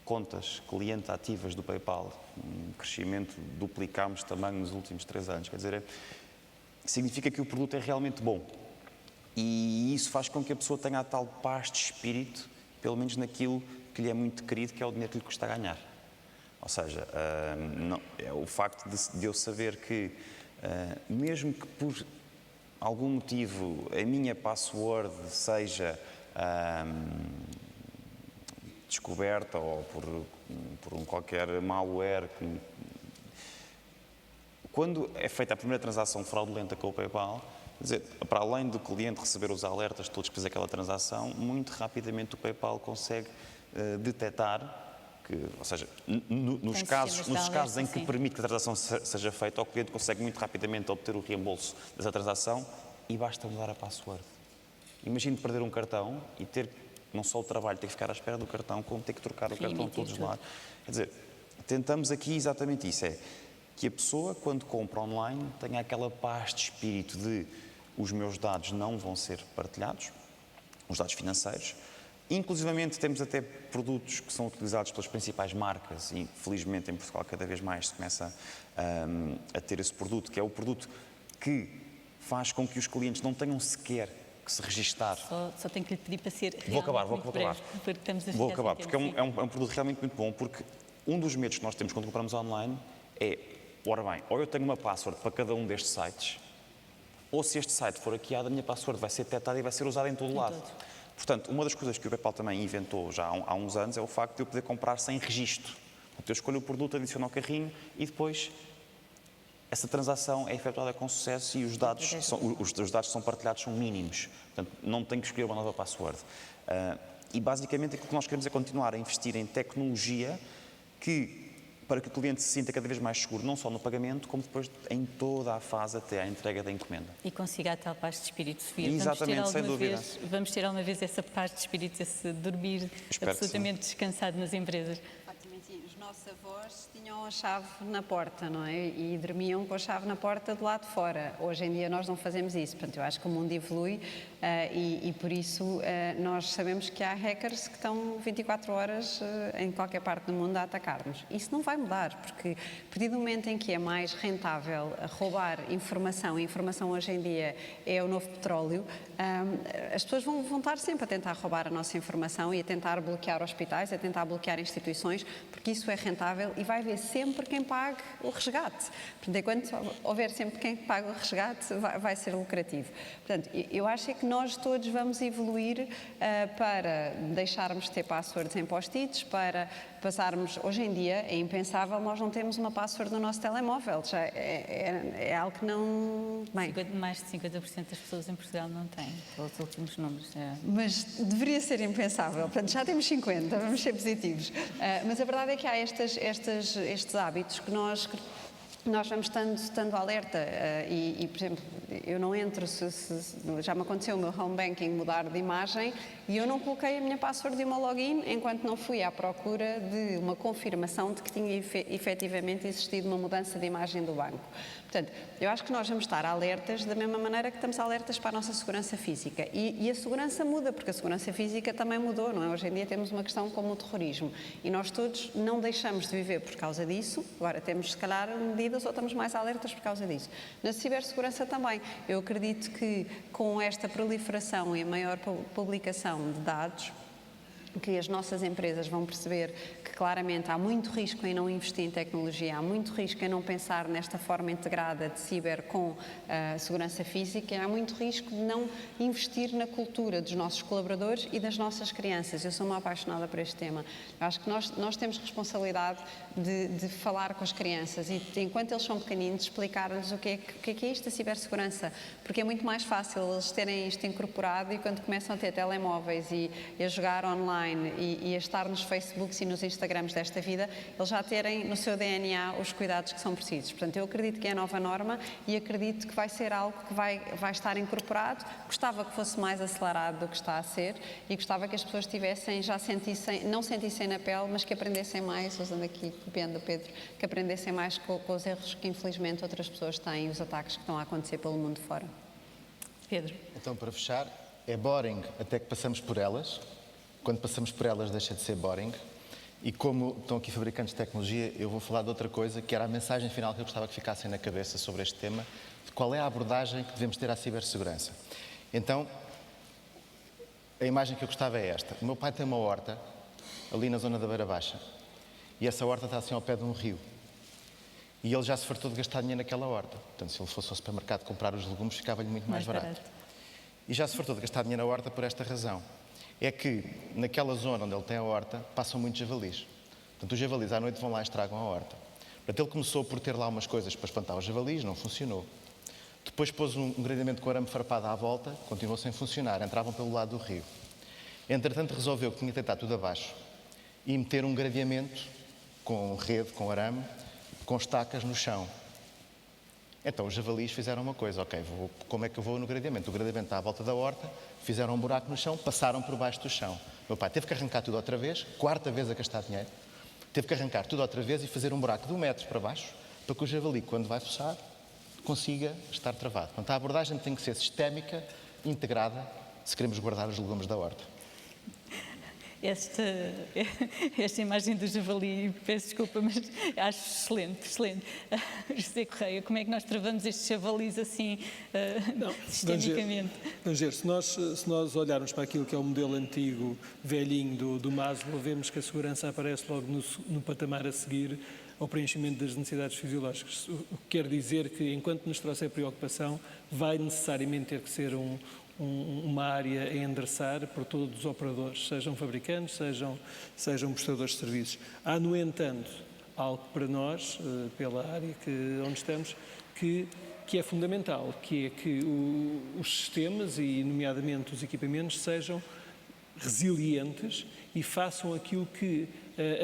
contas cliente ativas do PayPal, um crescimento, duplicámos tamanho nos últimos 3 anos, quer dizer, significa que o produto é realmente bom. E isso faz com que a pessoa tenha a tal paz de espírito, pelo menos naquilo que lhe é muito querido, que é o dinheiro que lhe custa a ganhar. Ou seja, é o facto de eu saber que, mesmo que por algum motivo a minha password seja descoberta ou por qualquer malware, quando é feita a primeira transação fraudulenta com o PayPal, quer dizer, para além do cliente receber os alertas todos que fez aquela transação, muito rapidamente o PayPal consegue detectar que, ou seja, nos casos em que permite que a transação seja feita, o cliente consegue muito rapidamente obter o reembolso dessa transação e basta mudar a password. Imagine perder um cartão e ter não só o trabalho de ter que ficar à espera do cartão, como ter que trocar o cartão todos os lados. Quer dizer, tentamos aqui exatamente isso, é que a pessoa, quando compra online, tenha aquela paz de espírito de os meus dados não vão ser partilhados, os dados financeiros. Inclusivamente temos até produtos que são utilizados pelas principais marcas e felizmente em Portugal cada vez mais se começa a ter esse produto, que é o produto que faz com que os clientes não tenham sequer que se registar. Só tenho que lhe pedir para ser Vou acabar. porque estamos a Vou acabar, porque é um produto realmente muito bom, porque um dos medos que nós temos quando compramos online é, ora bem, ou eu tenho uma password para cada um destes sites, ou se este site for hackeado, a minha password vai ser detectada e vai ser usada em todo lado. Portanto, uma das coisas que o PayPal também inventou já há uns anos é o facto de eu poder comprar sem registro. Portanto, eu escolho o produto, adiciono ao carrinho e depois essa transação é efetuada com sucesso e os dados são partilhados, são mínimos. Portanto, não tenho que escolher uma nova password. E basicamente aquilo que nós queremos é continuar a investir em tecnologia para que o cliente se sinta cada vez mais seguro, não só no pagamento, como depois em toda a fase até à entrega da encomenda. E consiga a tal paz de espírito, Sofia. Exatamente, sem dúvida. Vamos ter alguma vez essa paz de espírito, esse dormir absolutamente descansado nas empresas? Os nossos avós tinham a chave na porta, não é? E dormiam com a chave na porta do lado de fora. Hoje em dia nós não fazemos isso. Portanto, eu acho que o mundo evolui e por isso nós sabemos que há hackers que estão 24 horas em qualquer parte do mundo a atacar-nos. Isso não vai mudar, porque a partir do momento em que é mais rentável roubar informação, e informação hoje em dia é o novo petróleo, as pessoas vão estar sempre a tentar roubar a nossa informação e a tentar bloquear hospitais, a tentar bloquear instituições, porque isso é rentável e vai haver sempre quem pague o resgate. Portanto, enquanto houver sempre quem pague o resgate, vai ser lucrativo. Portanto, eu acho que nós todos vamos evoluir para deixarmos de ter passwords em post-its, para passarmos... Hoje em dia é impensável nós não termos uma password no nosso telemóvel. Já é algo que não... Bem, mais de 50% das pessoas em Portugal não têm, pelos últimos números. Mas deveria ser impensável. Portanto, já temos 50, vamos ser positivos. Mas a verdade é que há estes hábitos que nós nós vamos estando alerta por exemplo, eu não entro, já me aconteceu o meu home banking mudar de imagem e eu não coloquei a minha password e o meu login enquanto não fui à procura de uma confirmação de que tinha efetivamente existido uma mudança de imagem do banco. Portanto, eu acho que nós vamos estar alertas da mesma maneira que estamos alertas para a nossa segurança física. E a segurança muda, porque a segurança física também mudou, não é? Hoje em dia temos uma questão como o terrorismo e nós todos não deixamos de viver por causa disso, agora temos se calhar medidas ou estamos mais alertas por causa disso. Na cibersegurança também, eu acredito que com esta proliferação e a maior publicação de dados, que as nossas empresas vão perceber que claramente há muito risco em não investir em tecnologia, há muito risco em não pensar nesta forma integrada de ciber com segurança física, há muito risco de não investir na cultura dos nossos colaboradores e das nossas crianças. Eu sou uma apaixonada por este tema. Eu acho que nós temos responsabilidade de falar com as crianças e, enquanto eles são pequeninos, explicar-lhes o que é isto da cibersegurança, porque é muito mais fácil eles terem isto incorporado e quando começam a ter telemóveis e a jogar online e a estar nos Facebooks e nos Instagrams desta vida, eles já terem no seu DNA os cuidados que são precisos. Portanto, eu acredito que é a nova norma e acredito que vai ser algo que vai estar incorporado. Gostava que fosse mais acelerado do que está a ser e gostava que as pessoas não sentissem na pele, mas que aprendessem mais, usando aqui, copiando o Pedro, que aprendessem mais com os erros que infelizmente outras pessoas têm e os ataques que estão a acontecer pelo mundo fora. Pedro. Então, para fechar, é boring até que passamos por elas. Quando passamos por elas deixa de ser boring. E como estão aqui fabricantes de tecnologia, eu vou falar de outra coisa, que era a mensagem final que eu gostava que ficassem na cabeça sobre este tema, de qual é a abordagem que devemos ter à cibersegurança. Então, a imagem que eu gostava é esta. O meu pai tem uma horta, ali na zona da Beira Baixa, e essa horta está assim ao pé de um rio. E ele já se fartou de gastar dinheiro naquela horta. Portanto, se ele fosse ao supermercado comprar os legumes, ficava-lhe muito mais barato. E já se fartou de gastar dinheiro na horta por esta razão. É que, naquela zona onde ele tem a horta, passam muitos javalis. Portanto, os javalis à noite vão lá e estragam a horta. Portanto, ele começou por ter lá umas coisas para espantar os javalis, não funcionou. Depois pôs um gradeamento com arame farpado à volta, continuou sem funcionar, entravam pelo lado do rio. Entretanto, resolveu que tinha que deitar tudo abaixo e meter um gradeamento com rede, com arame, com estacas no chão. Então, os javalis fizeram uma coisa, ok, como é que eu vou no gradeamento? O gradeamento está à volta da horta, fizeram um buraco no chão, passaram por baixo do chão. Meu pai teve que arrancar tudo outra vez, quarta vez a gastar dinheiro, teve que arrancar tudo outra vez e fazer um buraco de 1 metro para baixo, para que o javali, quando vai fuçar, consiga estar travado. Portanto, a abordagem tem que ser sistémica, integrada, se queremos guardar os legumes da horta. Esta imagem do javali, peço desculpa, mas acho excelente. José Correia, como é que nós travamos estes javalis assim, sistemicamente? Vamos ver, se nós olharmos para aquilo que é o modelo antigo, velhinho do Maslow, vemos que a segurança aparece logo no patamar a seguir ao preenchimento das necessidades fisiológicas. O que quer dizer que, enquanto nos trouxer preocupação, vai necessariamente ter que ser uma área a endereçar por todos os operadores, sejam fabricantes, sejam prestadores de serviços. Há, no entanto, algo para nós, pela área onde estamos, que é fundamental, que é que os sistemas, e nomeadamente os equipamentos, sejam resilientes e façam aquilo que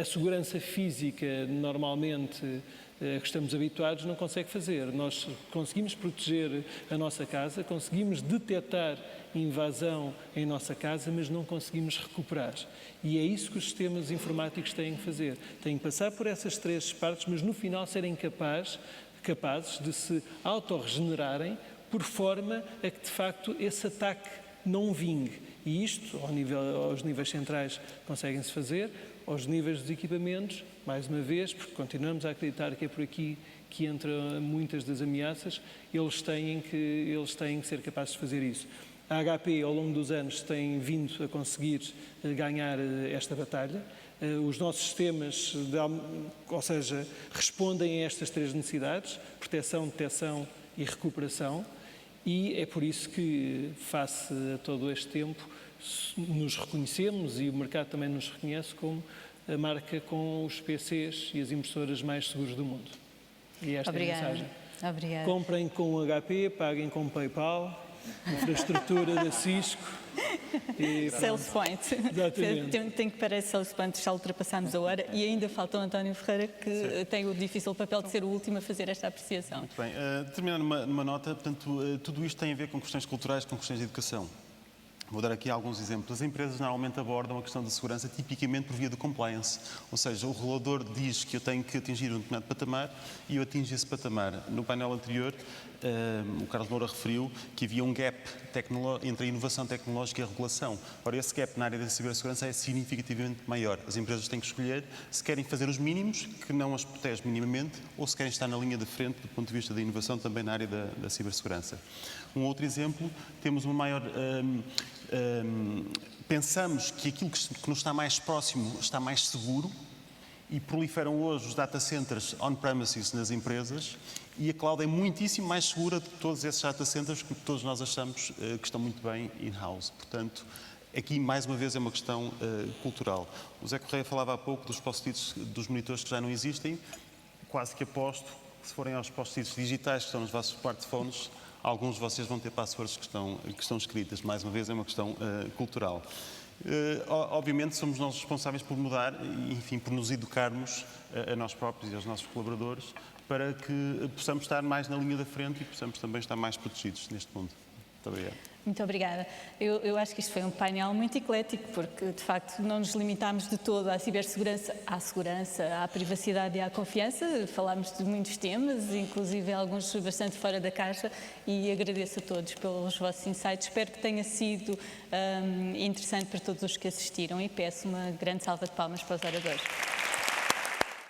a segurança física normalmente que estamos habituados não consegue fazer. Nós conseguimos proteger a nossa casa, conseguimos detectar invasão em nossa casa, mas não conseguimos recuperar. E é isso que os sistemas informáticos têm que fazer. Têm que passar por essas 3 partes, mas no final serem capazes de se autorregenerarem por forma a que, de facto, esse ataque não vingue. E isto, aos níveis centrais, conseguem-se fazer, aos níveis dos equipamentos, mais uma vez, porque continuamos a acreditar que é por aqui que entram muitas das ameaças, eles têm que ser capazes de fazer isso. A HP, ao longo dos anos, tem vindo a conseguir ganhar esta batalha. Os nossos sistemas, ou seja, respondem a estas 3 necessidades: proteção, detecção e recuperação. E é por isso que, face a todo este tempo, nos reconhecemos, e o mercado também nos reconhece, como a marca com os PCs e as impressoras mais seguros do mundo. E esta é a mensagem. Obrigada. Comprem com HP, paguem com PayPal, infraestrutura da Cisco. Sales Point. Exatamente. Tenho que parar Sales Point, já ultrapassámos a hora e ainda falta o António Ferreira, que tem o difícil papel de ser o último a fazer esta apreciação. Muito bem. Terminando numa nota, portanto, tudo isto tem a ver com questões culturais, com questões de educação. Vou dar aqui alguns exemplos. As empresas normalmente abordam a questão da segurança tipicamente por via do compliance. Ou seja, o regulador diz que eu tenho que atingir um determinado patamar e eu atingo esse patamar. No painel anterior, o Carlos Moura referiu que havia um gap entre a inovação tecnológica e a regulação. Ora, esse gap na área da cibersegurança é significativamente maior. As empresas têm que escolher se querem fazer os mínimos, que não as protege minimamente, ou se querem estar na linha de frente do ponto de vista da inovação também na área da cibersegurança. Um outro exemplo, temos uma maior... pensamos que aquilo que nos está mais próximo está mais seguro e proliferam hoje os data centers on-premises nas empresas e a cloud é muitíssimo mais segura de todos esses data centers que todos nós achamos que estão muito bem in-house. Portanto, aqui mais uma vez é uma questão cultural. O Zé Correia falava há pouco dos post-its dos monitores que já não existem. Quase que aposto que se forem aos post-its digitais que estão nos vossos smartphones, alguns de vocês vão ter passwords que estão escritas. Mais uma vez, é uma questão cultural. Obviamente, somos nós responsáveis por mudar e, enfim, por nos educarmos a nós próprios e aos nossos colaboradores para que possamos estar mais na linha da frente e possamos também estar mais protegidos neste mundo. Muito obrigado. Muito obrigada. Eu acho que isto foi um painel muito eclético, porque de facto não nos limitámos de todo à cibersegurança, à segurança, à privacidade e à confiança. Falámos de muitos temas, inclusive alguns bastante fora da caixa, e agradeço a todos pelos vossos insights. Espero que tenha sido interessante para todos os que assistiram e peço uma grande salva de palmas para os oradores.